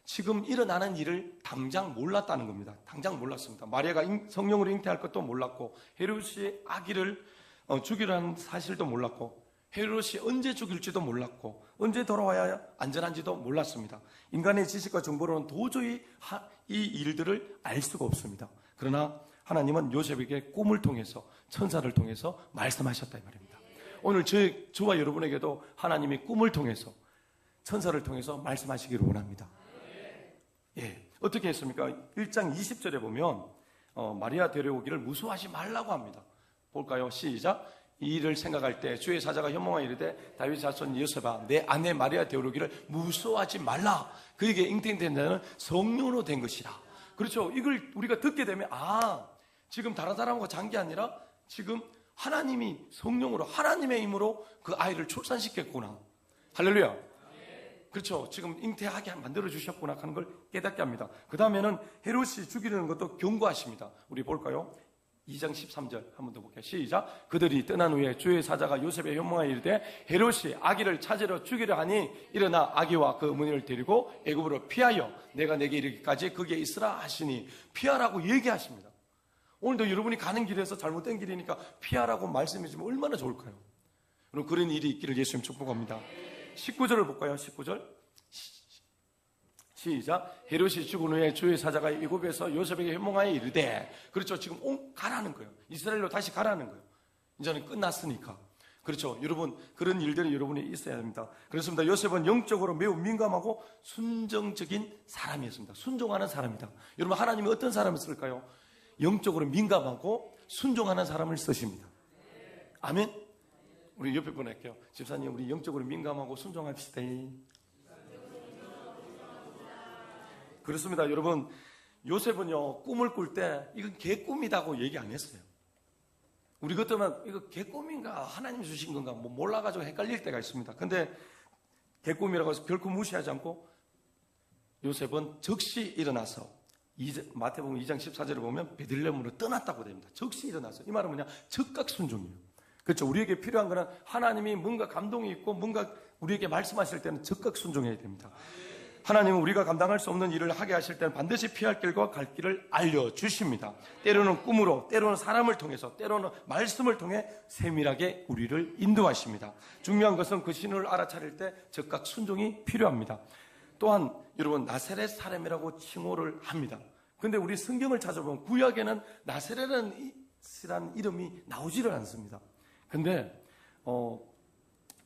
지금 일어나는 일을 당장 몰랐다는 겁니다. 당장 몰랐습니다. 마리아가 성령으로 잉태할 것도 몰랐고 헤롯이 아기를 죽이라는 사실도 몰랐고 헤롯이 언제 죽일지도 몰랐고 언제 돌아와야 안전한지도 몰랐습니다. 인간의 지식과 정보로는 도저히 이 일들을 알 수가 없습니다. 그러나 하나님은 요셉에게 꿈을 통해서 천사를 통해서 말씀하셨다 이 말입니다. 오늘 저와 여러분에게도 하나님이 꿈을 통해서 천사를 통해서 말씀하시기를 원합니다. 예, 어떻게 했습니까? 1장 20절에 보면 마리아 데려오기를 무수하지 말라고 합니다. 볼까요? 시작. 이 일을 생각할 때 주의 사자가 현몽하여 이르되 다윗 자손 요셉아 내 아내 마리아 데려오기를 무수하지 말라. 그에게 잉태된 자는 성령으로 된 것이라. 그렇죠. 이걸 우리가 듣게 되면 지금 다른 사람과 잔 게 아니라 지금 하나님이 성령으로 하나님의 힘으로 그 아이를 출산시켰구나. 할렐루야. 그렇죠. 지금 잉태하게 만들어 주셨구나 하는 걸 깨닫게 합니다. 그 다음에는 헤롯이 죽이려는 것도 경고하십니다. 우리 볼까요? 2장 13절 한 번 더 볼게요. 시작. 그들이 떠난 후에 주의 사자가 요셉의 현몽하여 이르되 헤롯이 아기를 찾으러 죽이려 하니 일어나 아기와 그 어머니를 데리고 애굽으로 피하여 내가 내게 이르기까지 거기에 있으라 하시니 피하라고 얘기하십니다. 오늘도 여러분이 가는 길에서 잘못된 길이니까 피하라고 말씀해 주면 얼마나 좋을까요? 그럼 그런 일이 있기를 예수님 축복합니다. 19절을 볼까요? 19절 시작. 헤롯이 죽은 후에 주의 사자가 애굽에서 요셉에게 현몽하여 이르되 그렇죠. 지금 가라는 거예요. 이스라엘로 다시 가라는 거예요. 이제는 끝났으니까. 그렇죠. 여러분 그런 일들이 여러분이 있어야 됩니다. 그렇습니다. 요셉은 영적으로 매우 민감하고 순정적인 사람이었습니다. 순종하는 사람이다. 여러분 하나님이 어떤 사람을 쓸까요? 영적으로 민감하고 순종하는 사람을 쓰십니다. 아멘. 우리 옆에 분 할게요. 집사님 우리 영적으로 민감하고 순종합시다. 그렇습니다. 여러분 요셉은요 꿈을 꿀 때 이건 개꿈이라고 얘기 안 했어요. 우리 같으면 이거 개꿈인가 하나님이 주신 건가 몰라가지고 헷갈릴 때가 있습니다. 근데 개꿈이라고 해서 결코 무시하지 않고 요셉은 즉시 일어나서 마태복음 2장 14절을 보면 베들레헴으로 떠났다고 됩니다. 즉시 일어나서. 이 말은 뭐냐? 즉각 순종이에요. 그렇죠. 우리에게 필요한 거는 하나님이 뭔가 감동이 있고 뭔가 우리에게 말씀하실 때는 즉각 순종해야 됩니다. 하나님은 우리가 감당할 수 없는 일을 하게 하실 때는 반드시 피할 길과 갈 길을 알려주십니다. 때로는 꿈으로, 때로는 사람을 통해서, 때로는 말씀을 통해 세밀하게 우리를 인도하십니다. 중요한 것은 그 신호를 알아차릴 때 즉각 순종이 필요합니다. 또한 여러분 나세렛 사람이라고 칭호를 합니다. 그런데 우리 성경을 찾아보면 구약에는 나세렛이라는 이름이 나오지를 않습니다. 근데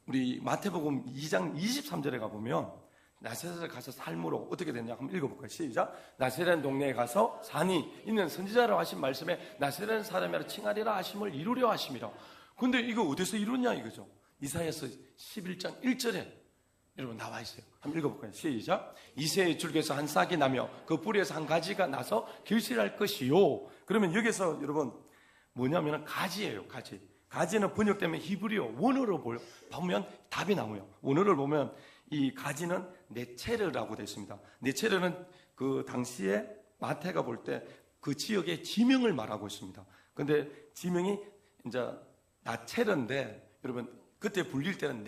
우리 마태복음 2장 23절에 가보면 나세렛에 가서 삶으로 어떻게 됐냐 한번 읽어볼까요? 시작. 나세렛 동네에 가서 산이 있는 선지자라고 하신 말씀에 나세렛 사람이라 칭하리라 하심을 이루려 하심이라. 근데 이거 어디서 이루냐 이거죠. 이사야서 11장 1절에 여러분 나와 있어요. 한번 읽어볼까요? 시작. 이새의 줄기에서 한 싹이 나며 그 뿌리에서 한 가지가 나서 길실할 것이요. 그러면 여기서 여러분 뭐냐면 가지예요. 가지. 가지는 번역되면 히브리어 원어로 보면 답이 나와요. 원어를 보면 이 가지는 네체르라고 되어 있습니다. 네체르는 그 당시에 마태가 볼 때 그 지역의 지명을 말하고 있습니다. 근데 지명이 이제 나체르인데 여러분 그때 불릴 때는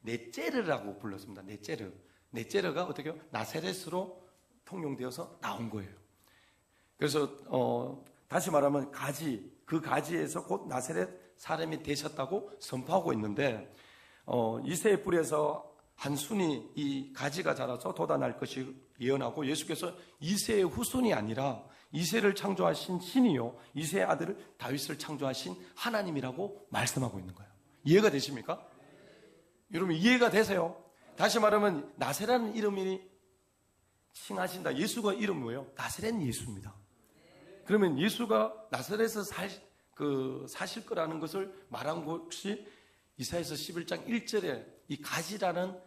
네체르라고 불렀습니다. 네체르. 네체르가 어떻게 해요? 나세렛으로 통용되어서 나온 거예요. 그래서 다시 말하면 가지, 그 가지에서 곧 나세렛 사람이 되셨다고 선포하고 있는데 이새의 뿌리에서 한 순이 이 가지가 자라서 돋아날 것이 예언하고 예수께서 이새의 후손이 아니라 이새를 창조하신 신이요 이새의 아들을 다윗을 창조하신 하나님이라고 말씀하고 있는 거예요. 이해가 되십니까? 여러분 이해가 되세요? 다시 말하면 나세라는 이름이 칭하신다. 예수가 이름 뭐예요? 나사렛 예수입니다. 그러면 예수가 나사렛에서 사실 거라는 것을 말한 것이 이사야서 11장 1절에 이 가지라는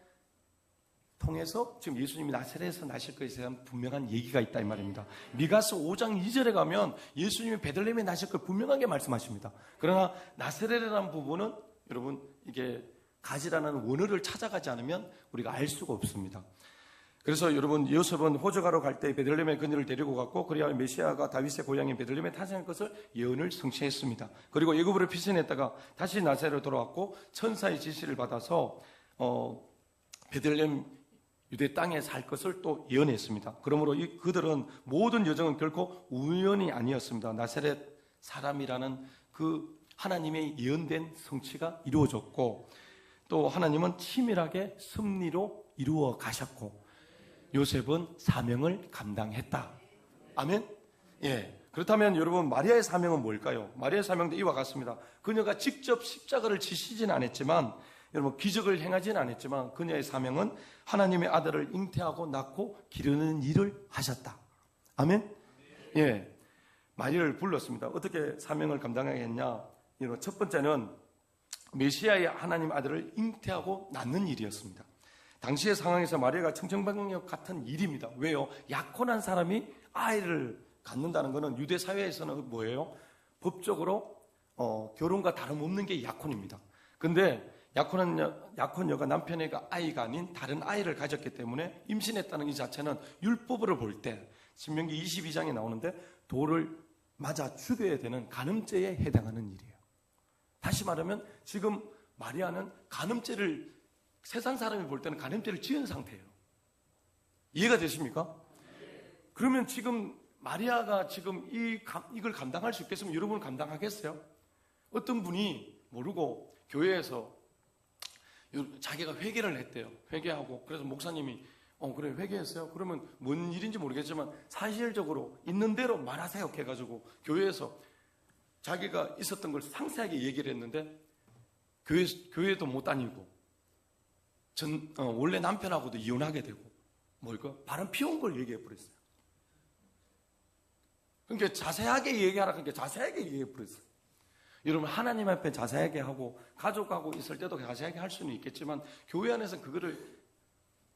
통해서 지금 예수님이 나사렛에서 나실 것에 대한 분명한 얘기가 있다 이 말입니다. 미가서 5장 2절에 가면 예수님이 베들레헴에 나실 걸 분명하게 말씀하십니다. 그러나 나사렛이라는 부분은 여러분 이게 가지라는 원어를 찾아가지 않으면 우리가 알 수가 없습니다. 그래서 여러분 요셉은 호적하러 갈 때 베들레헴의 그녀를 데리고 갔고 그래야 메시아가 다윗의 고향인 베들레헴에 탄생할 것을 예언을 성취했습니다. 그리고 애굽으로 피신했다가 다시 나사렛으로 돌아왔고 천사의 지시를 받아서 베들레헴 유대 땅에 살 것을 또 예언했습니다. 그러므로 그들은 모든 여정은 결코 우연이 아니었습니다. 나사렛 사람이라는 그 하나님의 예언된 성취가 이루어졌고 또 하나님은 치밀하게 섭리로 이루어 가셨고 요셉은 사명을 감당했다. 아멘? 예. 그렇다면 여러분 마리아의 사명은 뭘까요? 마리아의 사명도 이와 같습니다. 그녀가 직접 십자가를 지시지는 않았지만 여러분 기적을 행하지는 않았지만 그녀의 사명은 하나님의 아들을 잉태하고 낳고 기르는 일을 하셨다. 아멘? 예. 마리아를 불렀습니다. 어떻게 사명을 감당하겠냐? 여러분 첫 번째는 메시아의 하나님 아들을 잉태하고 낳는 일이었습니다. 당시의 상황에서 마리아가 청천벽력 같은 일입니다. 왜요? 약혼한 사람이 아이를 갖는다는 것은 유대 사회에서는 뭐예요? 법적으로 결혼과 다름없는 게 약혼입니다. 근데 약혼녀가 남편의 아이가 아닌 다른 아이를 가졌기 때문에 임신했다는 이 자체는 율법으로 볼 때 신명기 22장에 나오는데 돌을 맞아 죽여야 되는 간음죄에 해당하는 일이에요. 다시 말하면 지금 마리아는 간음죄를 세상 사람이 볼 때는 간음죄를 지은 상태예요. 이해가 되십니까? 그러면 지금 마리아가 지금 이걸 감당할 수 있겠으면 여러분은 감당하겠어요? 어떤 분이 모르고 교회에서 자기가 회개를 했대요. 회개하고 그래서 목사님이 그래 회개했어요? 그러면 뭔 일인지 모르겠지만 사실적으로 있는 대로 말하세요 해가지고 교회에서 자기가 있었던 걸 상세하게 얘기를 했는데 교회도 못 다니고 원래 남편하고도 이혼하게 되고 바람 피운 걸 얘기해 버렸어요. 그러니까 자세하게 얘기하라 그러니까 자세하게 얘기해 버렸어요. 여러분 하나님 앞에 자세하게 하고 가족하고 있을 때도 자세하게 할 수는 있겠지만 교회 안에서 그거를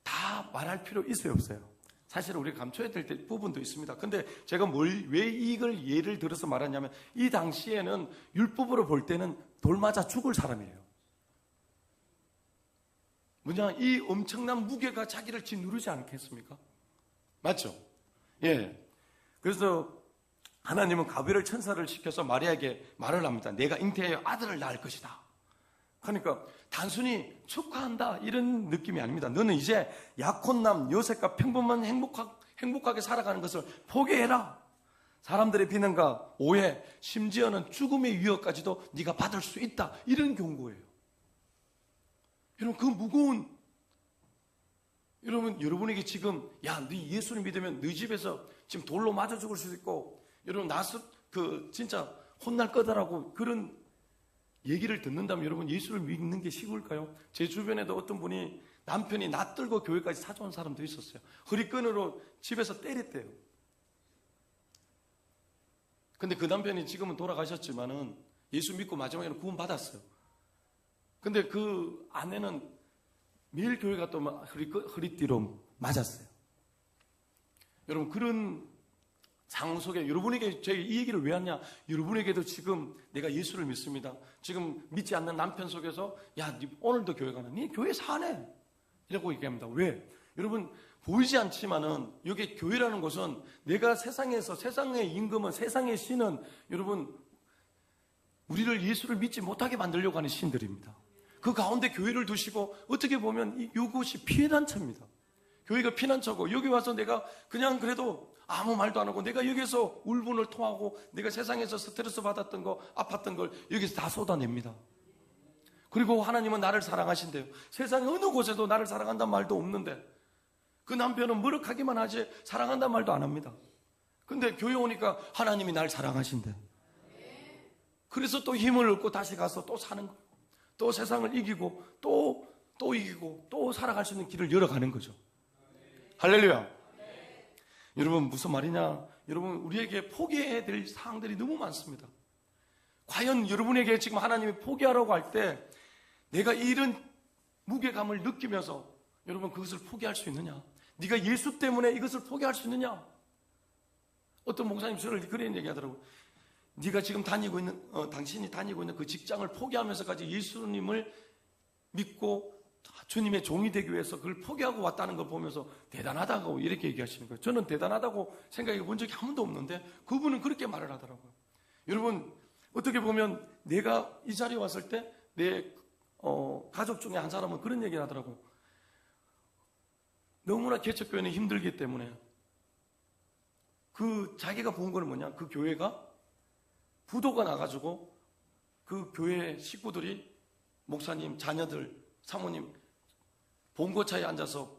다 말할 필요 있어요 없어요? 사실 우리가 감춰야 될 부분도 있습니다. 근데 제가 왜 이걸 예를 들어서 말하냐면 이 당시에는 율법으로 볼 때는 돌 맞아 죽을 사람이에요. 이 엄청난 무게가 자기를 짓누르지 않겠습니까? 맞죠? 예. 그래서 하나님은 가브리엘 천사를 시켜서 마리아에게 말을 합니다. 내가 잉태하여 아들을 낳을 것이다. 그러니까 단순히 축하한다 이런 느낌이 아닙니다. 너는 이제 약혼남 요셉과 평범한 행복하게 살아가는 것을 포기해라. 사람들의 비난과 오해, 심지어는 죽음의 위협까지도 네가 받을 수 있다. 이런 경고예요. 여러분 그 무거운 여러분에게 지금 네 예수를 믿으면 네 집에서 지금 돌로 맞아 죽을 수도 있고 여러분 진짜 혼날 거다라고 그런 얘기를 듣는다면 여러분 예수를 믿는 게 쉬울까요? 제 주변에도 어떤 분이 남편이 낯들고 교회까지 찾아온 사람도 있었어요. 허리끈으로 집에서 때렸대요. 근데 그 남편이 지금은 돌아가셨지만은 예수 믿고 마지막에는 구원 받았어요. 근데 그 아내는 매일 교회 갔다 오면 허리띠로 맞았어요. 여러분 그런 상황 속에 여러분에게 제가 이 얘기를 왜 하냐? 여러분에게도 지금 내가 예수를 믿습니다. 지금 믿지 않는 남편 속에서 네 오늘도 교회 가나? 네 교회 사네? 이라고 얘기합니다. 왜? 여러분 보이지 않지만은 여기 교회라는 것은 내가 세상에서 세상의 임금은 세상의 신은 여러분 우리를 예수를 믿지 못하게 만들려고 하는 신들입니다. 그 가운데 교회를 두시고 어떻게 보면 이것이 피난처입니다. 교회가 피난처고 여기 와서 내가 그냥 그래도 아무 말도 안 하고 내가 여기서 울분을 토하고 내가 세상에서 스트레스 받았던 거 아팠던 걸 여기서 다 쏟아냅니다. 그리고 하나님은 나를 사랑하신대요. 세상에 어느 곳에도 나를 사랑한다는 말도 없는데 그 남편은 머쓱하기만 하지 사랑한다는 말도 안 합니다. 근데 교회 오니까 하나님이 날 사랑하신대. 그래서 또 힘을 얻고 다시 가서 또 사는 거예요. 또 세상을 이기고 또 이기고 또 살아갈 수 있는 길을 열어가는 거죠. 할렐루야. 여러분 무슨 말이냐? 여러분 우리에게 포기해야 될 사항들이 너무 많습니다. 과연 여러분에게 지금 하나님이 포기하라고 할 때 내가 이런 무게감을 느끼면서 여러분 그것을 포기할 수 있느냐? 네가 예수 때문에 이것을 포기할 수 있느냐? 어떤 목사님 저를 그런 얘기하더라고요. 네가 지금 당신이 다니고 있는 그 직장을 포기하면서까지 예수님을 믿고 주님의 종이 되기 위해서 그걸 포기하고 왔다는 걸 보면서 대단하다고 이렇게 얘기하시는 거예요. 저는 대단하다고 생각해 본 적이 한 번도 없는데 그분은 그렇게 말을 하더라고요. 여러분 어떻게 보면 내가 이 자리에 왔을 때 내 가족 중에 한 사람은 그런 얘기를 하더라고요. 너무나 개척교회는 힘들기 때문에 그 자기가 본 거는 뭐냐? 그 교회가 부도가 나가지고 그 교회 식구들이 목사님, 자녀들, 사모님 봉고차에 앉아서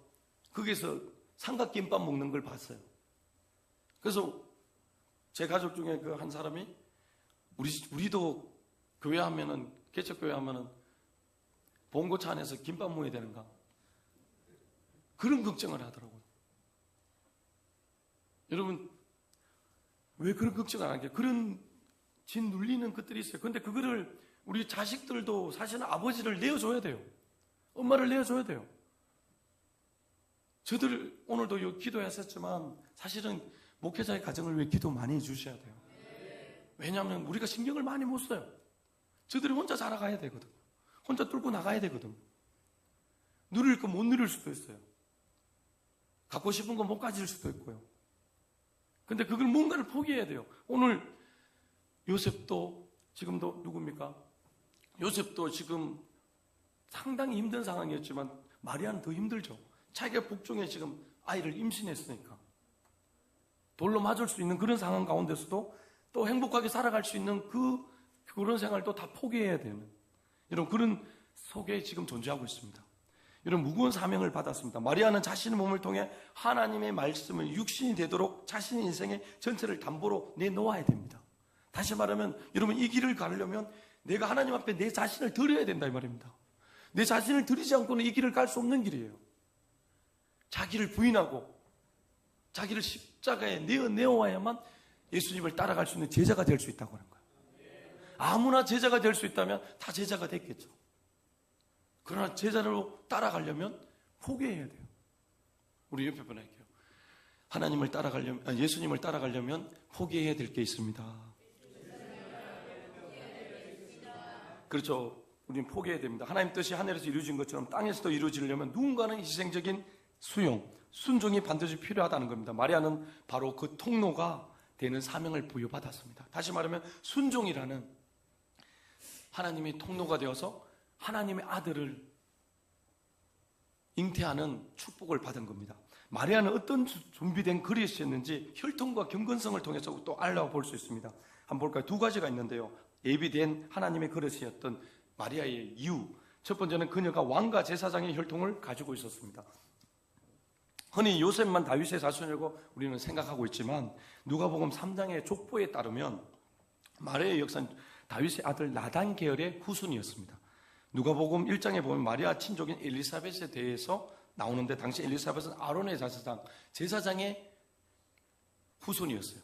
거기서 삼각김밥 먹는 걸 봤어요. 그래서 제 가족 중에 그 한 사람이 우리도 교회 하면은 개척교회 하면은 봉고차 안에서 김밥 먹어야 되는가? 그런 걱정을 하더라고요. 여러분 왜 그런 걱정을 안 하게? 그런 진 눌리는 것들이 있어요. 근데 그거를 우리 자식들도 사실은 아버지를 내어줘야 돼요. 엄마를 내어줘야 돼요. 저들 오늘도 기도했었지만 사실은 목회자의 가정을 위해 기도 많이 해주셔야 돼요. 왜냐하면 우리가 신경을 많이 못 써요. 저들이 혼자 자라가야 되거든. 혼자 뚫고 나가야 되거든. 누릴 거 못 누릴 수도 있어요. 갖고 싶은 거 못 가질 수도 있고요. 근데 그걸 뭔가를 포기해야 돼요. 오늘 요셉도 지금도 누굽니까? 요셉도 지금 상당히 힘든 상황이었지만 마리아는 더 힘들죠. 자기가 복중에 지금 아이를 임신했으니까 돌로 맞을 수 있는 그런 상황 가운데서도 또 행복하게 살아갈 수 있는 그런 생활도 다 포기해야 되는 이런 그런 속에 지금 존재하고 있습니다. 이런 무거운 사명을 받았습니다. 마리아는 자신의 몸을 통해 하나님의 말씀을 육신이 되도록 자신의 인생의 전체를 담보로 내놓아야 됩니다. 다시 말하면 여러분 이 길을 가려면 내가 하나님 앞에 내 자신을 드려야 된다 이 말입니다. 내 자신을 드리지 않고는 이 길을 갈 수 없는 길이에요. 자기를 부인하고 자기를 십자가에 내어와야만 예수님을 따라갈 수 있는 제자가 될 수 있다고 하는 거예요. 아무나 제자가 될 수 있다면 다 제자가 됐겠죠. 그러나 제자로 따라가려면 포기해야 돼요. 우리 옆에 분에게요. 하나님을 따라가려면, 예수님을 따라가려면 포기해야 될 게 있습니다. 그렇죠. 우리는 포기해야 됩니다. 하나님 뜻이 하늘에서 이루어진 것처럼 땅에서도 이루어지려면 누군가는 희생적인 순종이 반드시 필요하다는 겁니다. 마리아는 바로 그 통로가 되는 사명을 부여받았습니다. 다시 말하면 순종이라는 하나님의 통로가 되어서 하나님의 아들을 잉태하는 축복을 받은 겁니다. 마리아는 어떤 준비된 그릇이었는지 혈통과 경건성을 통해서 또 알아볼 수 있습니다. 한번 볼까요? 두 가지가 있는데요. 예비된 하나님의 그릇이었던 마리아의 이유. 첫 번째는 그녀가 왕과 제사장의 혈통을 가지고 있었습니다. 흔히 요셉만 다윗의 자손이라고 우리는 생각하고 있지만 누가복음 3장의 족보에 따르면 마리아의 역사는 다윗의 아들 나단 계열의 후손이었습니다. 누가복음 1장에 보면 마리아 친족인 엘리사벳에 대해서 나오는데 당시 엘리사벳은 아론의 제사장의 후손이었어요.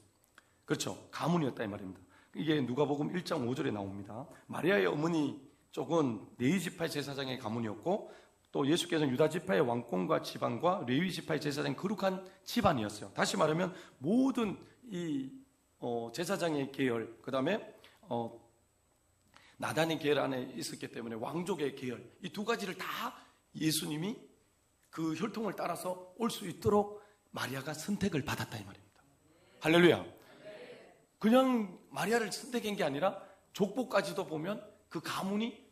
그렇죠. 가문이었다 이 말입니다. 이게 누가복음 1장 5절에 나옵니다. 마리아의 어머니 쪽은 레위 지파의 제사장의 가문이었고 또 예수께서는 유다 지파의 왕권과 지방과 레위 지파의 제사장의 거룩한 집안이었어요. 다시 말하면 모든 이 제사장의 계열, 그 다음에 나단의 계열 안에 있었기 때문에 왕족의 계열, 이 두 가지를 다 예수님이 그 혈통을 따라서 올 수 있도록 마리아가 선택을 받았다 이 말입니다. 할렐루야. 그냥 마리아를 선택한 게 아니라 족보까지도 보면 그 가문이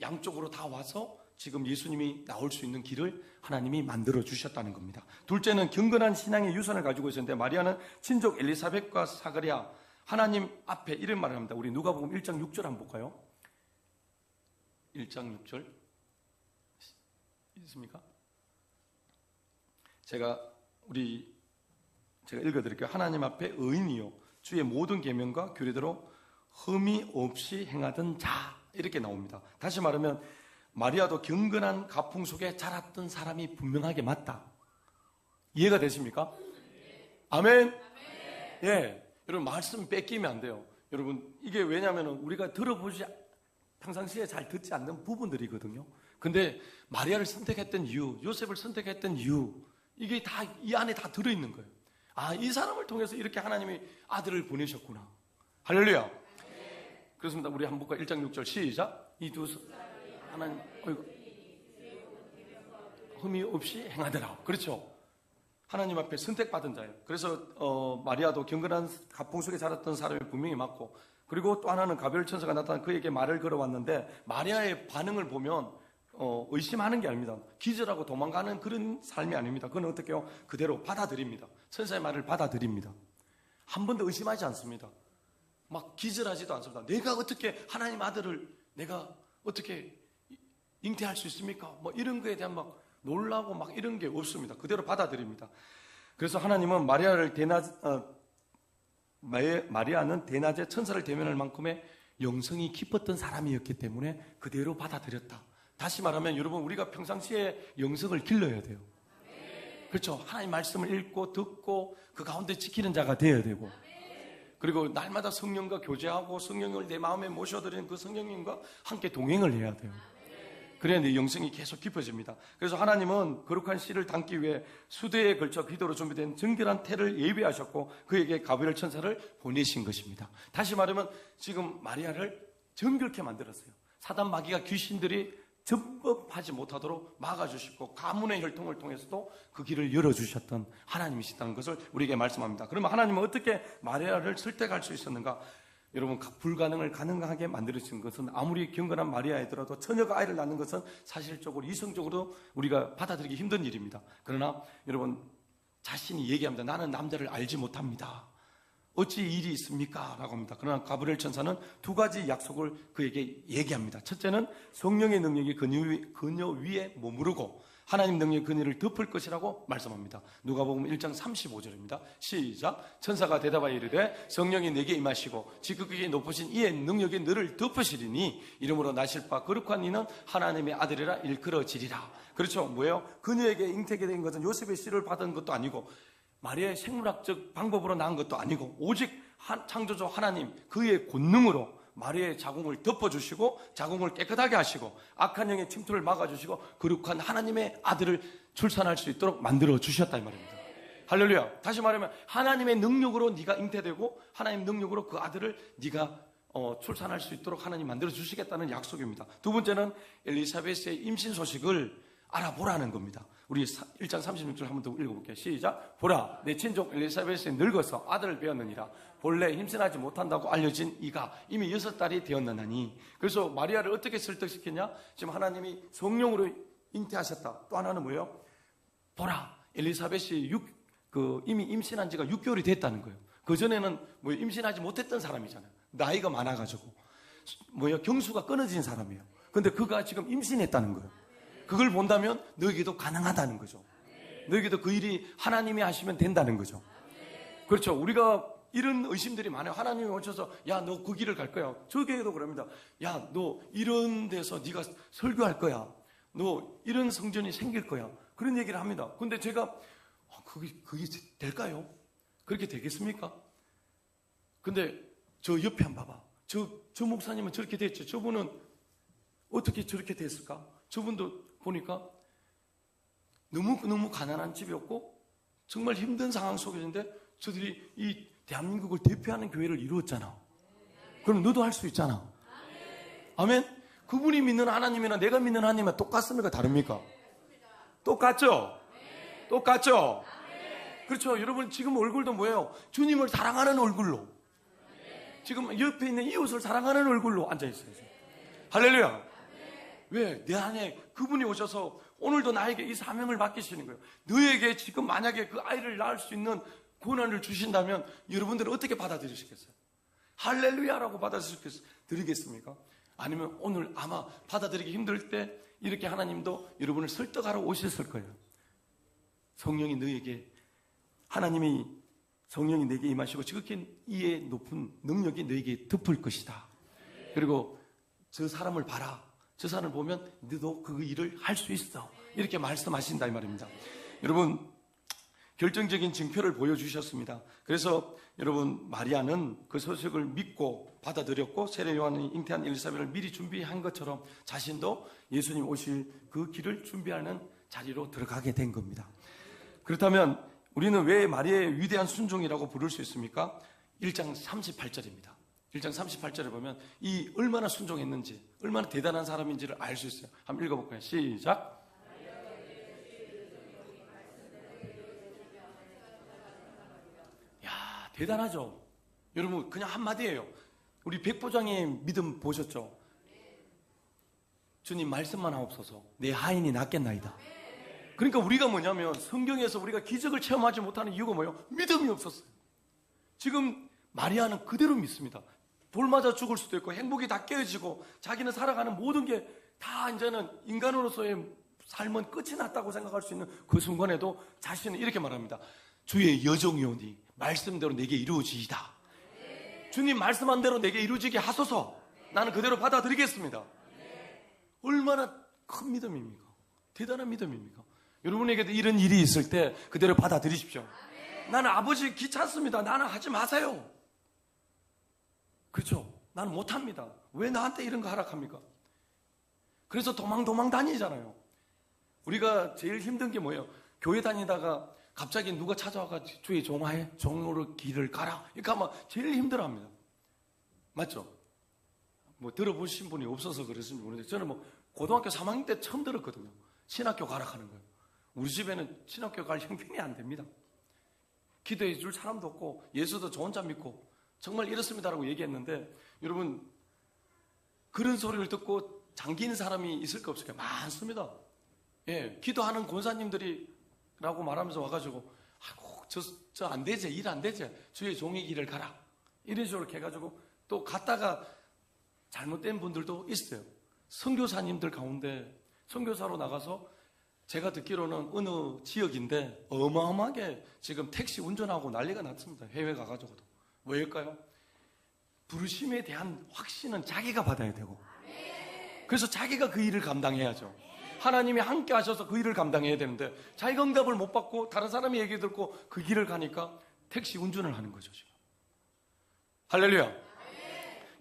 양쪽으로 다 와서 지금 예수님이 나올 수 있는 길을 하나님이 만들어 주셨다는 겁니다. 둘째는 경건한 신앙의 유산을 가지고 있었는데 마리아는 친족 엘리사벳과 사가랴 하나님 앞에 이런 말을 합니다. 우리 누가복음 1장 6절 한번 볼까요? 1장 6절 있습니까? 제가 읽어드릴게요. 하나님 앞에 의인이요 주의 모든 계명과 규례대로 흠이 없이 행하던 자 이렇게 나옵니다. 다시 말하면 마리아도 경건한 가풍 속에 자랐던 사람이 분명하게 맞다. 이해가 되십니까? 아멘. 예, 여러분 말씀 뺏기면 안 돼요. 여러분 이게 왜냐하면 우리가 들어보지 평상시에 잘 듣지 않는 부분들이거든요. 근데 마리아를 선택했던 이유, 요셉을 선택했던 이유, 이게 다 이 안에 다 들어있는 거예요. 아, 이 사람을 통해서 이렇게 하나님이 아들을 보내셨구나. 할렐루야. 그렇습니다. 우리 한번 볼까요? 1장 6절 시작. 이 두 하나님 흠이 없이 행하더라. 그렇죠. 하나님 앞에 선택받은 자예요. 그래서 마리아도 경건한 가풍 속에 자랐던 사람이 분명히 맞고, 그리고 또 하나는 가브리엘 천사가 나타나 그에게 말을 걸어왔는데 마리아의 반응을 보면 의심하는 게 아닙니다. 기절하고 도망가는 그런 삶이 아닙니다. 그건 어떻게 해요? 그대로 받아들입니다. 천사의 말을 받아들입니다. 한 번도 의심하지 않습니다. 막 기절하지도 않습니다. 내가 어떻게 하나님 아들을 내가 어떻게 잉태할 수 있습니까? 뭐 이런 거에 대한 막 놀라고 막 이런 게 없습니다. 그대로 받아들입니다. 그래서 하나님은 마리아는 대낮에 천사를 대면할 만큼의 영성이 깊었던 사람이었기 때문에 그대로 받아들였다. 다시 말하면 여러분, 우리가 평상시에 영성을 길러야 돼요. 그렇죠. 하나님 말씀을 읽고 듣고 그 가운데 지키는 자가 되어야 되고, 그리고 날마다 성령과 교제하고 성령을 내 마음에 모셔드리는 그 성령님과 함께 동행을 해야 돼요. 그래야 내 영성이 계속 깊어집니다. 그래서 하나님은 거룩한 씨를 담기 위해 수대에 걸쳐 기도로 준비된 정결한 태를 예비하셨고 그에게 가브리엘 천사를 보내신 것입니다. 다시 말하면 지금 마리아를 정결케 만들었어요. 사단 마귀가 귀신들이 전범하지 못하도록 막아주시고 가문의 혈통을 통해서도 그 길을 열어주셨던 하나님이시다는 것을 우리에게 말씀합니다. 그러면 하나님은 어떻게 마리아를 설득할 수 있었는가? 여러분, 불가능을 가능하게 만들어진 것은 아무리 경건한 마리아이더라도 처녀가 아이를 낳는 것은 사실적으로 이성적으로 우리가 받아들이기 힘든 일입니다. 그러나 여러분, 자신이 얘기합니다. 나는 남자를 알지 못합니다. 어찌 일이 있습니까? 라고 합니다. 그러나 가브리엘 천사는 두 가지 약속을 그에게 얘기합니다. 첫째는 성령의 능력이 그녀 위에 머무르고 하나님 능력이 그녀를 덮을 것이라고 말씀합니다. 누가복음 1장 35절입니다. 시작. 천사가 대답하여 이르되 성령이 내게 임하시고 지극히 높으신 이의 능력이 너를 덮으시리니 이름으로 나실 바 거룩한 이는 하나님의 아들이라 일컬어지리라. 그렇죠. 뭐예요? 그녀에게 잉태게 된 것은 요셉의 씨를 받은 것도 아니고 마리아의 생물학적 방법으로 낳은 것도 아니고 오직 창조주 하나님 그의 권능으로 마리아의 자궁을 덮어주시고 자궁을 깨끗하게 하시고 악한 영의 침투를 막아주시고 거룩한 하나님의 아들을 출산할 수 있도록 만들어 주셨다 이 말입니다. 할렐루야. 다시 말하면 하나님의 능력으로 네가 잉태되고 하나님의 능력으로 그 아들을 네가 출산할 수 있도록 하나님 만들어 주시겠다는 약속입니다. 두 번째는 엘리사벳의 임신 소식을 알아보라는 겁니다. 우리 1장 36절 한 번 더 읽어볼게요. 시작. 보라, 내 친족 엘리사벳이 늙어서 아들을 배었느니라. 본래 힘선하지 못한다고 알려진 이가 이미 6달이 되었느니. 그래서 마리아를 어떻게 설득시켰냐? 지금 하나님이 성령으로 잉태하셨다. 또 하나는 뭐예요? 보라, 엘리사벳이 이미 임신한 지가 6개월이 됐다는 거예요. 그전에는 임신하지 못했던 사람이잖아요. 나이가 많아가지고 경수가 끊어진 사람이에요. 근데 그가 지금 임신했다는 거예요. 그걸 본다면 너에게도 가능하다는 거죠. 너에게도 그 일이 하나님이 하시면 된다는 거죠. 그렇죠. 우리가 이런 의심들이 많아요. 하나님이 오셔서 야, 너 그 길을 갈 거야. 저에게도 그럽니다. 야, 너 이런 데서 네가 설교할 거야. 너 이런 성전이 생길 거야. 그런 얘기를 합니다. 근데 제가 그게 될까요? 그렇게 되겠습니까? 근데 저 옆에 한번 봐봐. 저 목사님은 저렇게 됐죠. 저분은 어떻게 저렇게 됐을까? 저분도 보니까 너무 가난한 집이었고 정말 힘든 상황 속이었는데 저들이 이 대한민국을 대표하는 교회를 이루었잖아. 그럼 너도 할 수 있잖아. 아멘? 그분이 믿는 하나님이나 내가 믿는 하나님은 똑같습니까? 다릅니까? 똑같죠? 똑같죠? 그렇죠. 여러분 지금 얼굴도 뭐예요? 주님을 사랑하는 얼굴로, 지금 옆에 있는 이웃을 사랑하는 얼굴로 앉아있어요. 할렐루야. 왜? 내 안에 그분이 오셔서 오늘도 나에게 이 사명을 맡기시는 거예요. 너에게 지금 만약에 그 아이를 낳을 수 있는 권한을 주신다면 여러분들은 어떻게 받아들이시겠어요? 할렐루야라고 받아들이겠습니까? 아니면 오늘 아마 받아들이기 힘들 때 이렇게 하나님도 여러분을 설득하러 오셨을 거예요. 성령이 너에게, 하나님이 성령이 내게 임하시고 지극히 이의 높은 능력이 너에게 덮을 것이다. 그리고 저 사람을 봐라. 저 사람을 보면 너도 그 일을 할 수 있어. 이렇게 말씀하신다 이 말입니다. 여러분, 결정적인 징표를 보여주셨습니다. 그래서 여러분, 마리아는 그 소식을 믿고 받아들였고 세례 요한이 잉태한 엘리사벳을 미리 준비한 것처럼 자신도 예수님 오실 그 길을 준비하는 자리로 들어가게 된 겁니다. 그렇다면 우리는 왜 마리아의 위대한 순종이라고 부를 수 있습니까? 1장 38절입니다. 1장 38절에 보면 이 얼마나 순종했는지, 얼마나 대단한 사람인지를 알 수 있어요. 한번 읽어볼까요? 시작. 야, 대단하죠? 여러분, 그냥 한마디예요. 우리 백부장의 믿음 보셨죠? 주님 말씀만 하옵소서 내 하인이 낫겠나이다. 그러니까 우리가 뭐냐면 성경에서 우리가 기적을 체험하지 못하는 이유가 뭐예요? 믿음이 없었어요. 지금 마리아는 그대로 믿습니다. 돌 맞아 죽을 수도 있고 행복이 다 깨어지고 자기는 살아가는 모든 게 다 이제는 인간으로서의 삶은 끝이 났다고 생각할 수 있는 그 순간에도 자신은 이렇게 말합니다. 주의 여종이오니 말씀대로 내게 이루어지이다. 주님 말씀한 대로 내게 이루어지게 하소서. 나는 그대로 받아들이겠습니다. 얼마나 큰 믿음입니까? 대단한 믿음입니까? 여러분에게도 이런 일이 있을 때 그대로 받아들이십시오. 나는 아버지 귀찮습니다. 나는 하지 마세요. 그렇죠? 나는 못합니다. 왜 나한테 이런 거 하락합니까? 그래서 도망 다니잖아요. 우리가 제일 힘든 게 뭐예요? 교회 다니다가 갑자기 누가 찾아와가지고 주의 종하에 종으로 길을 가라. 이렇게 하면 제일 힘들어합니다. 맞죠? 뭐 들어보신 분이 없어서 그랬는지 모르는데 저는 뭐 고등학교 3학년 때 처음 들었거든요. 신학교 가라 하는 거예요. 우리 집에는 신학교 갈 형편이 안 됩니다. 기도해 줄 사람도 없고 예수도 저 혼자 믿고 정말 이렇습니다라고 얘기했는데 여러분 그런 소리를 듣고 잠긴 사람이 있을까 없을까? 많습니다. 예, 기도하는 권사님들이라고 말하면서 와가지고 아이고 저 안 되지, 일 안 되지, 주의 종의 길을 가라 이런 식으로 해가지고 또 갔다가 잘못된 분들도 있어요. 선교사님들 가운데 선교사로 나가서 제가 듣기로는 어느 지역인데 어마어마하게 지금 택시 운전하고 난리가 났습니다. 해외 가가지고도. 왜일까요? 부르심에 대한 확신은 자기가 받아야 되고 그래서 자기가 그 일을 감당해야죠. 하나님이 함께 하셔서 그 일을 감당해야 되는데 자기가 응답을 못 받고 다른 사람이 얘기 듣고 그 길을 가니까 택시 운전을 하는 거죠. 지금. 할렐루야.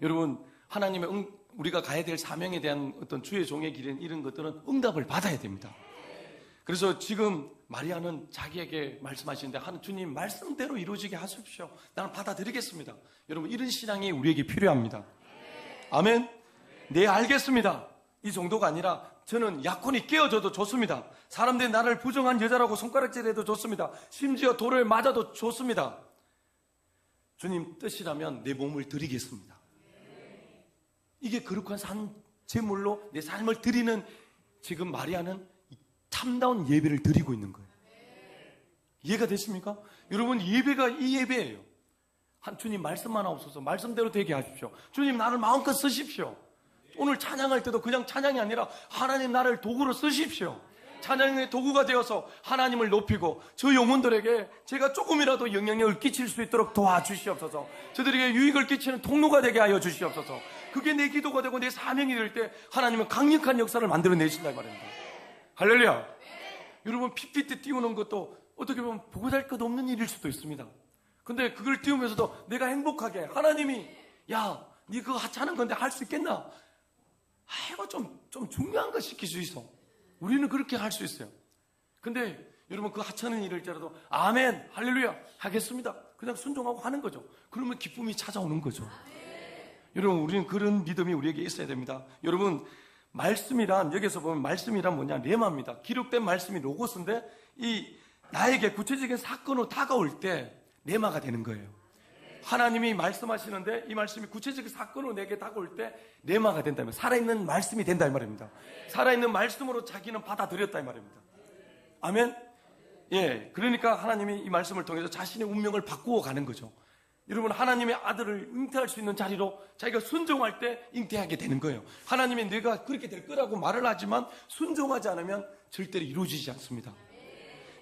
여러분 하나님의 우리가 가야 될 사명에 대한 어떤 주의 종의 길인 이런 것들은 응답을 받아야 됩니다. 그래서 지금 마리아는 자기에게 말씀하시는데 주님 말씀대로 이루어지게 하십시오. 나는 받아들이겠습니다. 여러분 이런 신앙이 우리에게 필요합니다. 아멘. 네 알겠습니다. 이 정도가 아니라 저는 약혼이 깨어져도 좋습니다. 사람들이 나를 부정한 여자라고 손가락질해도 좋습니다. 심지어 돌을 맞아도 좋습니다. 주님 뜻이라면 내 몸을 드리겠습니다. 이게 거룩한 제물로 내 삶을 드리는 지금 마리아는 참다운 예배를 드리고 있는 거예요. 이해가 되십니까? 여러분 예배가 이 예배예요. 주님 말씀만 하옵소서. 말씀대로 되게 하십시오. 주님 나를 마음껏 쓰십시오. 오늘 찬양할 때도 그냥 찬양이 아니라 하나님 나를 도구로 쓰십시오. 찬양의 도구가 되어서 하나님을 높이고 저 영혼들에게 제가 조금이라도 영향력을 끼칠 수 있도록 도와주시옵소서. 저들에게 유익을 끼치는 통로가 되게 하여 주시옵소서. 그게 내 기도가 되고 내 사명이 될 때 하나님은 강력한 역사를 만들어내신다 말입니다. 할렐루야. 여러분 PPT 띄우는 것도 어떻게 보면 보고할 것 없는 일일 수도 있습니다. 근데 그걸 띄우면서도 내가 행복하게 하나님이 야, 네 그거 하찮은 건데 할 수 있겠나? 이거 좀 중요한 거 시킬 수 있어. 우리는 그렇게 할 수 있어요. 근데 여러분 그 하찮은 일일지라도 아멘 할렐루야 하겠습니다. 그냥 순종하고 하는 거죠. 그러면 기쁨이 찾아오는 거죠. 여러분 우리는 그런 믿음이 우리에게 있어야 됩니다. 여러분 말씀이란 여기서 보면 말씀이란 뭐냐? 레마입니다. 기록된 말씀이 로고스인데 이 나에게 구체적인 사건으로 다가올 때 레마가 되는 거예요. 하나님이 말씀하시는데 이 말씀이 구체적인 사건으로 내게 다가올 때 레마가 된다면 살아있는 말씀이 된다 이 말입니다. 살아있는 말씀으로 자기는 받아들였다 이 말입니다. 아멘. 예, 그러니까 하나님이 이 말씀을 통해서 자신의 운명을 바꾸어 가는 거죠. 여러분 하나님의 아들을 잉태할 수 있는 자리로 자기가 순종할 때 잉태하게 되는 거예요. 하나님이 내가 그렇게 될 거라고 말을 하지만 순종하지 않으면 절대로 이루어지지 않습니다.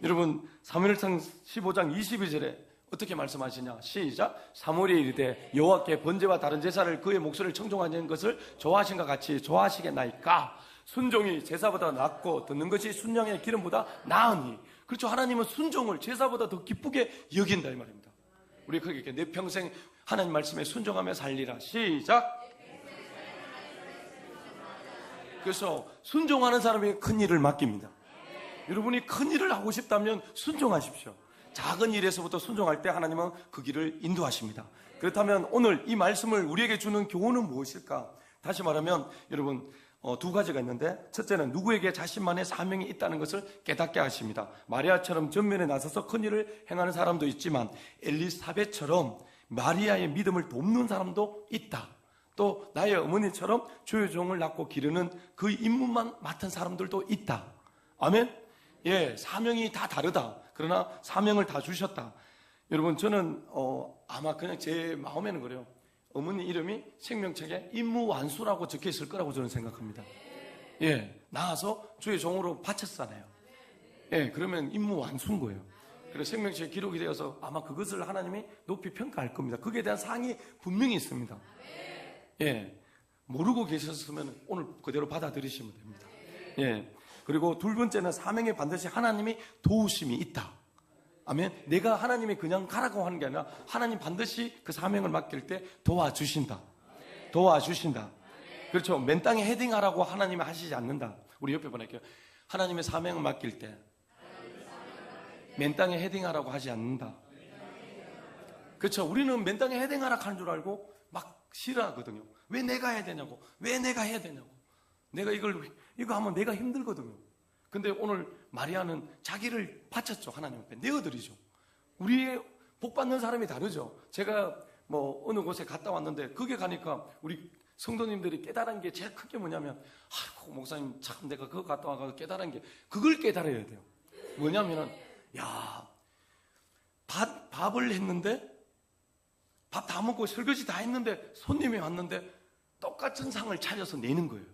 여러분 사무엘상 15장 22절에 어떻게 말씀하시냐? 시작. 사무엘이 이르되 여호와께 번제와 다른 제사를 그의 목소리를 청종하는 것을 좋아하신 것 같이 좋아하시겠나이까? 순종이 제사보다 낫고 듣는 것이 순양의 기름보다 나으니 그렇죠. 하나님은 순종을 제사보다 더 기쁘게 여긴다 이 말입니다. 우리 그렇게 내 평생 하나님 말씀에 순종하며 살리라. 시작. 그래서 순종하는 사람에게 큰 일을 맡깁니다. 여러분이 큰 일을 하고 싶다면 순종하십시오. 작은 일에서부터 순종할 때 하나님은 그 길을 인도하십니다. 그렇다면 오늘 이 말씀을 우리에게 주는 교훈은 무엇일까? 다시 말하면 여러분 두 가지가 있는데, 첫째는 누구에게 자신만의 사명이 있다는 것을 깨닫게 하십니다. 마리아처럼 전면에 나서서 큰 일을 행하는 사람도 있지만 엘리사벳처럼 마리아의 믿음을 돕는 사람도 있다. 또 나의 어머니처럼 주의 종을 낳고 기르는 그 임무만 맡은 사람들도 있다. 아멘? 예, 사명이 다 다르다. 그러나 사명을 다 주셨다. 여러분, 저는 아마 그냥 제 마음에는 그래요. 어머니 이름이 생명책에 임무완수라고 적혀 있을 거라고 저는 생각합니다. 예, 나와서 주의 종으로 바쳤잖아요. 예, 그러면 임무완수인 거예요. 그래서 생명책에 기록이 되어서 아마 그것을 하나님이 높이 평가할 겁니다. 거기에 대한 상이 분명히 있습니다. 예, 모르고 계셨으면 오늘 그대로 받아들이시면 됩니다. 예, 그리고 두 번째는 사명에 반드시 하나님이 도우심이 있다. 아멘. 내가 하나님이 그냥 가라고 하는 게 아니라 하나님 반드시 그 사명을 맡길 때 도와주신다. 도와주신다. 그렇죠. 맨 땅에 헤딩하라고 하나님이 하시지 않는다. 우리 옆에 보낼게요. 하나님의 사명을 맡길 때 맨 땅에 헤딩하라고 하지 않는다. 그렇죠. 우리는 맨 땅에 헤딩하라 하는 줄 알고 막 싫어하거든요. 왜 내가 해야 되냐고. 왜 내가 해야 되냐고. 내가 이거 하면 내가 힘들거든요. 근데 오늘 마리아는 자기를 바쳤죠. 하나님 앞에 내어드리죠. 우리의 복 받는 사람이 다르죠. 제가 뭐 어느 곳에 갔다 왔는데 거기에 가니까 우리 성도님들이 깨달은 게 제일 큰 게 뭐냐면, 아이고 목사님 참 내가 그거 갔다 와서 깨달은 게, 그걸 깨달아야 돼요. 뭐냐면은, 야, 밥을 했는데 밥 다 먹고 설거지 다 했는데 손님이 왔는데 똑같은 상을 차려서 내는 거예요.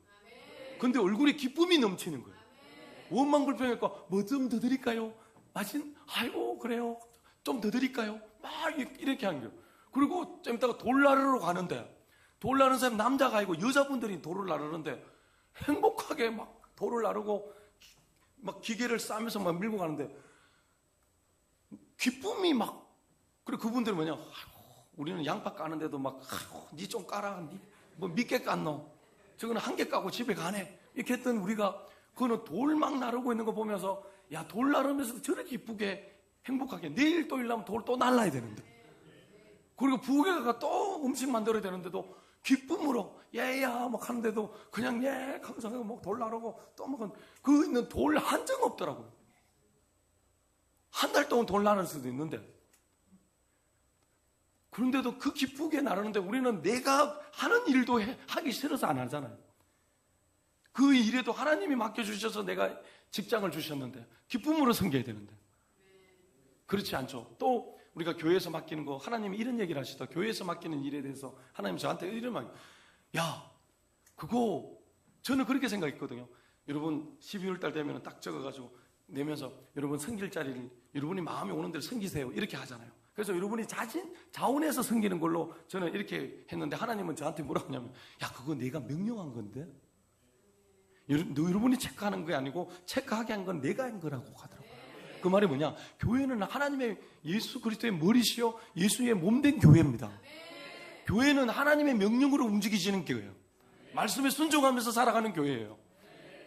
근데 얼굴에 기쁨이 넘치는 거예요. 원망 불평하니까 뭐 좀 더 드릴까요? 아이고 그래요. 좀 더 드릴까요? 막 이렇게 하는 거예요. 그리고 좀 이따가 돌 나르러 가는데, 돌 나르는 사람 남자가 아니고 여자분들이 돌을 나르는데 행복하게 막 돌을 나르고 막 기계를 싸면서 막 밀고 가는데 기쁨이 막. 그리고 그분들은 뭐냐, 아이고, 우리는 양파 까는데도 막 니 좀 까라. 니 뭐 몇 개 깠노? 저거는 한 개 까고 집에 가네. 이렇게 했던 우리가, 그거는 돌 막 나르고 있는 거 보면서, 야, 돌 나르면서 저렇게 기쁘게 행복하게, 내일 또 일하면 돌 또 날라야 되는데, 그리고 부엌에가 또 음식 만들어야 되는데도 기쁨으로 예야 막 하는데도 그냥 예 감사하고 막 돌 나르고 또 먹은, 그 있는 돌 한정 없더라고요. 한 달 동안 돌 나를 수도 있는데, 그런데도 그 기쁘게 나르는데 우리는 내가 하는 일도 하기 싫어서 안 하잖아요. 그 일에도 하나님이 맡겨주셔서 내가 직장을 주셨는데 기쁨으로 섬겨야 되는데 그렇지 않죠. 또 우리가 교회에서 맡기는 거, 하나님이 이런 얘기를 하시다. 교회에서 맡기는 일에 대해서 하나님 저한테 이런 말, 야 그거 저는 그렇게 생각했거든요. 여러분 12월 달 되면 딱 적어가지고 내면서 여러분 섬길 자리를 여러분이 마음에 오는 대로 섬기세요 이렇게 하잖아요. 그래서 여러분이 자원해서 섬기는 걸로 저는 이렇게 했는데, 하나님은 저한테 뭐라고 하냐면, 야 그거 내가 명령한 건데 여러분이 체크하는 게 아니고 체크하게 한 건 내가 한 거라고 하더라고요. 그 말이 뭐냐, 교회는 하나님의 예수 그리스도의 머리시여 예수의 몸된 교회입니다. 교회는 하나님의 명령으로 움직이시는 교회예요. 말씀에 순종하면서 살아가는 교회예요.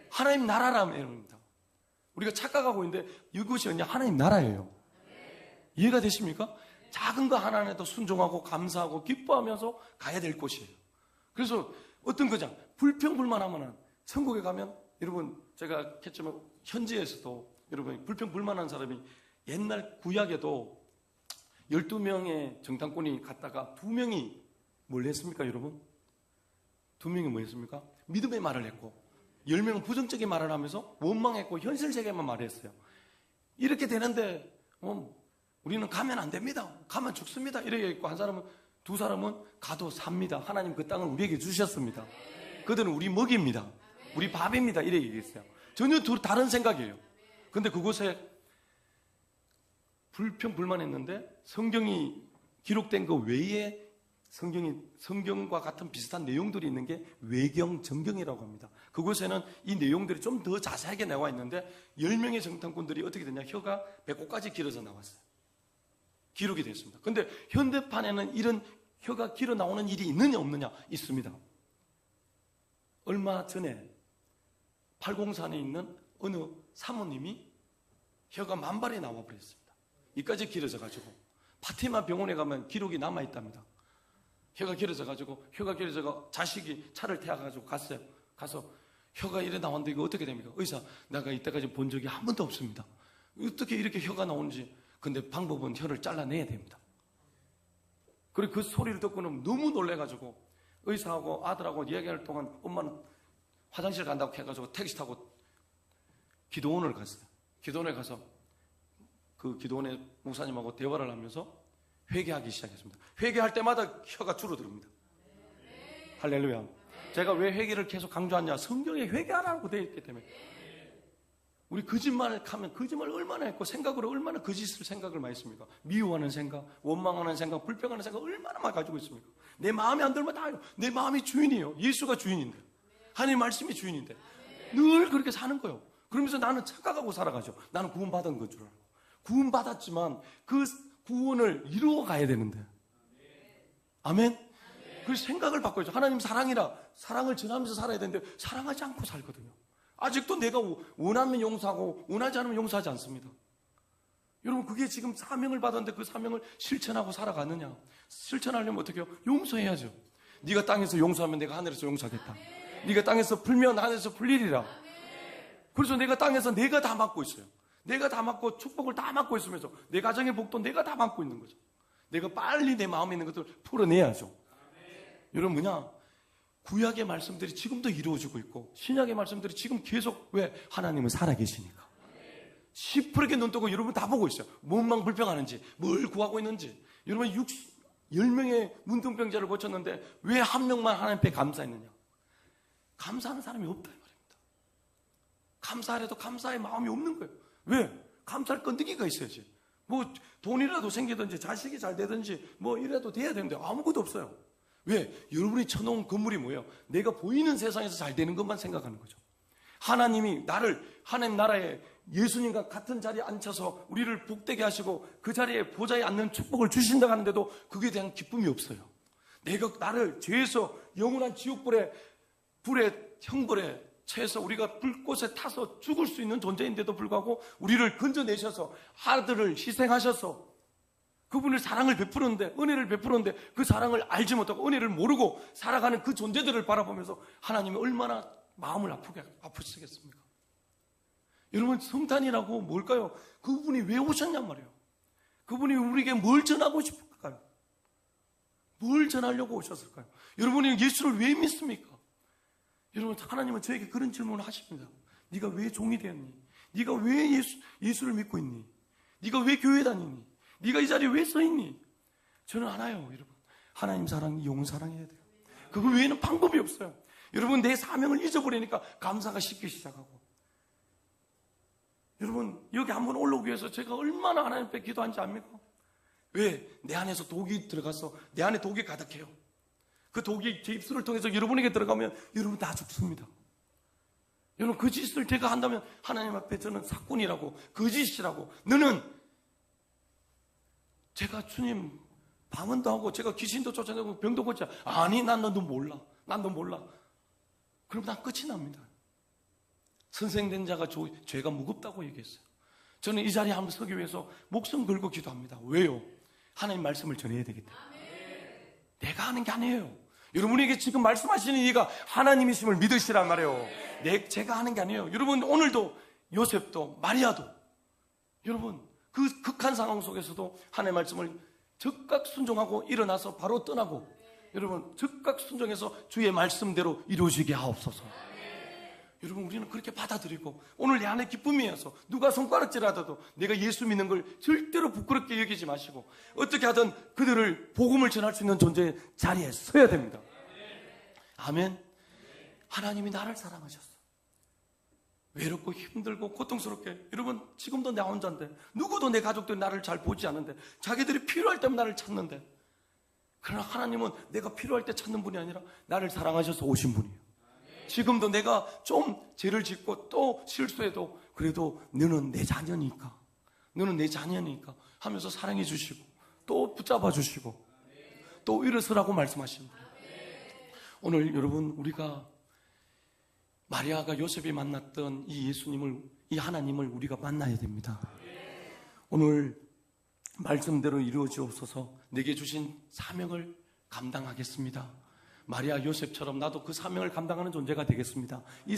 하나님 나라라입니다. 우리가 착각하고 있는데 이것이 아니라 하나님 나라예요. 이해가 되십니까? 작은 거 하나에도 순종하고 감사하고 기뻐하면서 가야 될 곳이에요. 그래서 어떤 거냐, 불평불만하면 천국에 가면, 여러분 제가 했지만 현지에서도 여러분 불평불만한 사람이 옛날 구약에도 12명의 정탐꾼이 갔다가 2명이 뭘 했습니까 여러분? 2명이 뭐 했습니까? 믿음의 말을 했고 10명은 부정적인 말을 하면서 원망했고 현실 세계만 말했어요. 이렇게 되는데 우리는 가면 안 됩니다. 가면 죽습니다. 이렇게 했고, 두 사람은 가도 삽니다. 하나님 그 땅을 우리에게 주셨습니다. 그들은 우리 먹입니다. 우리 밥입니다. 이렇게 얘기했어요. 전혀 다른 생각이에요. 근데 그곳에 불평불만했는데 성경이 기록된 그 외에 성경과 같은 비슷한 내용들이 있는 게 외경 정경이라고 합니다. 그곳에는 이 내용들이 좀 더 자세하게 나와 있는데 10명의 정탐꾼들이 어떻게 됐냐? 혀가 배꼽까지 길어져 나왔어요. 기록이 됐습니다. 그런데 현대판에는 이런 혀가 길어 나오는 일이 있느냐 없느냐? 있습니다. 얼마 전에 팔공산에 있는 어느 사모님이 혀가 만발이 나와 버렸습니다. 이까지 길어져 가지고 파티마 병원에 가면 기록이 남아 있답니다. 혀가 길어져 가지고 자식이 차를 태워 가지고 갔어요. 가서 혀가 이래 나왔는데 이거 어떻게 됩니까? 의사, 내가 이때까지 본 적이 한 번도 없습니다. 어떻게 이렇게 혀가 나오는지. 근데 방법은 혀를 잘라내야 됩니다. 그리고 그 소리를 듣고는 너무 놀래가지고 의사하고 아들하고 이야기할 동안 엄마는 화장실 간다고 해가지고 택시 타고 기도원을 갔어요. 기도원에 가서 그 기도원의 목사님하고 대화를 하면서 회개하기 시작했습니다. 회개할 때마다 혀가 줄어듭니다. 할렐루야. 제가 왜 회개를 계속 강조하냐? 성경에 회개하라고 되어 있기 때문에. 우리 거짓말을 하면 거짓말을 얼마나 했고 생각으로 얼마나 거짓을 생각을 많이 했습니까? 미워하는 생각, 원망하는 생각, 불평하는 생각 얼마나 많이 가지고 있습니까? 내 마음에 안 들면 다 해요. 내 마음이 주인이에요. 예수가 주인인데, 하나님 말씀이 주인인데 늘 그렇게 사는 거예요. 그러면서 나는 착각하고 살아가죠. 나는 구원받은 건 줄 알고. 구원받았지만 그 구원을 이루어 가야 되는데. 아멘? 그 생각을 바꿔야죠. 하나님 사랑이라 사랑을 전하면서 살아야 되는데 사랑하지 않고 살거든요. 아직도 내가 원하면 용서하고 원하지 않으면 용서하지 않습니다. 여러분, 그게 지금 사명을 받았는데 그 사명을 실천하고 살아가느냐? 실천하려면 어떻게 해요? 용서해야죠. 네가 땅에서 용서하면 내가 하늘에서 용서하겠다. 네가 땅에서 풀면 하늘에서 풀리리라. 그래서 내가 땅에서 내가 다 맡고 있어요. 내가 다 맡고 축복을 다 맡고 있으면서 내 가정의 복도 내가 다 맡고 있는 거죠. 내가 빨리 내 마음에 있는 것들을 풀어내야죠. 여러분, 구약의 말씀들이 지금도 이루어지고 있고 신약의 말씀들이 지금 계속, 왜? 하나님은 살아계시니까. 시퍼렇게 눈 뜨고 여러분 다 보고 있어요. 뭔 불평하는지, 뭘 구하고 있는지. 여러분 10명의 문둥병자를 고쳤는데 왜 한 명만 하나님 앞에 감사했느냐? 감사하는 사람이 없다 이 말입니다. 감사하려도 감사의 마음이 없는 거예요. 왜? 감사할 건더기가 있어야지. 뭐 돈이라도 생기든지 자식이 잘 되든지 뭐 이래도 돼야 되는데 아무것도 없어요. 왜? 여러분이 쳐놓은 건물이 뭐예요? 내가 보이는 세상에서 잘 되는 것만 생각하는 거죠. 하나님이 나를 하나님 나라에 예수님과 같은 자리에 앉혀서 우리를 복되게 하시고 그 자리에 보좌에 앉는 축복을 주신다고 하는데도 그에 대한 기쁨이 없어요. 내가 나를 죄에서 영원한 지옥불에 형벌에 처해서 우리가 불꽃에 타서 죽을 수 있는 존재인데도 불구하고 우리를 건져내셔서 아들을 희생하셔서 그분을 사랑을 베푸는데, 은혜를 베푸는데 그 사랑을 알지 못하고 은혜를 모르고 살아가는 그 존재들을 바라보면서 하나님이 얼마나 마음을 아프시겠습니까? 여러분, 성탄이라고 뭘까요? 그분이 왜 오셨냔 말이에요. 그분이 우리에게 뭘 전하고 싶을까요? 뭘 전하려고 오셨을까요? 여러분이 예수를 왜 믿습니까? 여러분, 하나님은 저에게 그런 질문을 하십니다. 네가 왜 종이 되었니? 네가 왜 예수를 믿고 있니? 네가 왜 교회 다니니? 네가 이 자리에 왜 서 있니? 저는 알아요, 여러분. 하나님 사랑, 영 사랑해야 돼요. 그거 외에는 방법이 없어요. 여러분, 내 사명을 잊어버리니까 감사가 식기 시작하고. 여러분, 여기 한번 올라오기 위해서 제가 얼마나 하나님 앞에 기도한지 압니까? 왜? 내 안에서 독이 들어가서 내 안에 독이 가득해요. 그 독이 제 입술을 통해서 여러분에게 들어가면 여러분 다 죽습니다. 여러분, 그 짓을 제가 한다면 하나님 앞에 저는 사꾼이라고, 거짓이라고, 너는 제가 주님 방언도 하고 제가 귀신도 쫓아내고 병도 고쳐. 아니, 난 너 몰라. 난 너 몰라. 그럼 난 끝이 납니다. 선생된 자가 죄가 무겁다고 얘기했어요. 저는 이 자리에 한번 서기 위해서 목숨 걸고 기도합니다. 왜요? 하나님 말씀을 전해야 되기 때문에. 내가 하는 게 아니에요. 여러분에게 지금 말씀하시는 이가 하나님이심을 믿으시란 말이에요. 제가 하는 게 아니에요. 여러분, 오늘도 요셉도 마리아도 여러분 그 극한 상황 속에서도 하나님의 말씀을 즉각 순종하고 일어나서 바로 떠나고, 여러분 즉각 순종해서 주의 말씀대로 이루어지게 하옵소서. 여러분, 우리는 그렇게 받아들이고 오늘 내 안에 기쁨이어서 누가 손가락질하더라도 내가 예수 믿는 걸 절대로 부끄럽게 여기지 마시고 어떻게 하든 그들을 복음을 전할 수 있는 존재의 자리에 서야 됩니다. 아멘. 하나님이 나를 사랑하셨어. 외롭고 힘들고 고통스럽게, 여러분 지금도 나 혼자인데 누구도 내 가족들이 나를 잘 보지 않는데 자기들이 필요할 때면 나를 찾는데 그러나 하나님은 내가 필요할 때 찾는 분이 아니라 나를 사랑하셔서 오신 분이에요. 지금도 내가 좀 죄를 짓고 또 실수해도 그래도 너는 내 자녀니까, 너는 내 자녀니까 하면서 사랑해 주시고 또 붙잡아 주시고 또 일어서라고 말씀하십니다. 오늘 여러분, 우리가 마리아가 요셉이 만났던 이 예수님을, 이 하나님을 우리가 만나야 됩니다. 오늘 말씀대로 이루어지옵소서. 내게 주신 사명을 감당하겠습니다. 마리아 요셉처럼 나도 그 사명을 감당하는 존재가 되겠습니다. 이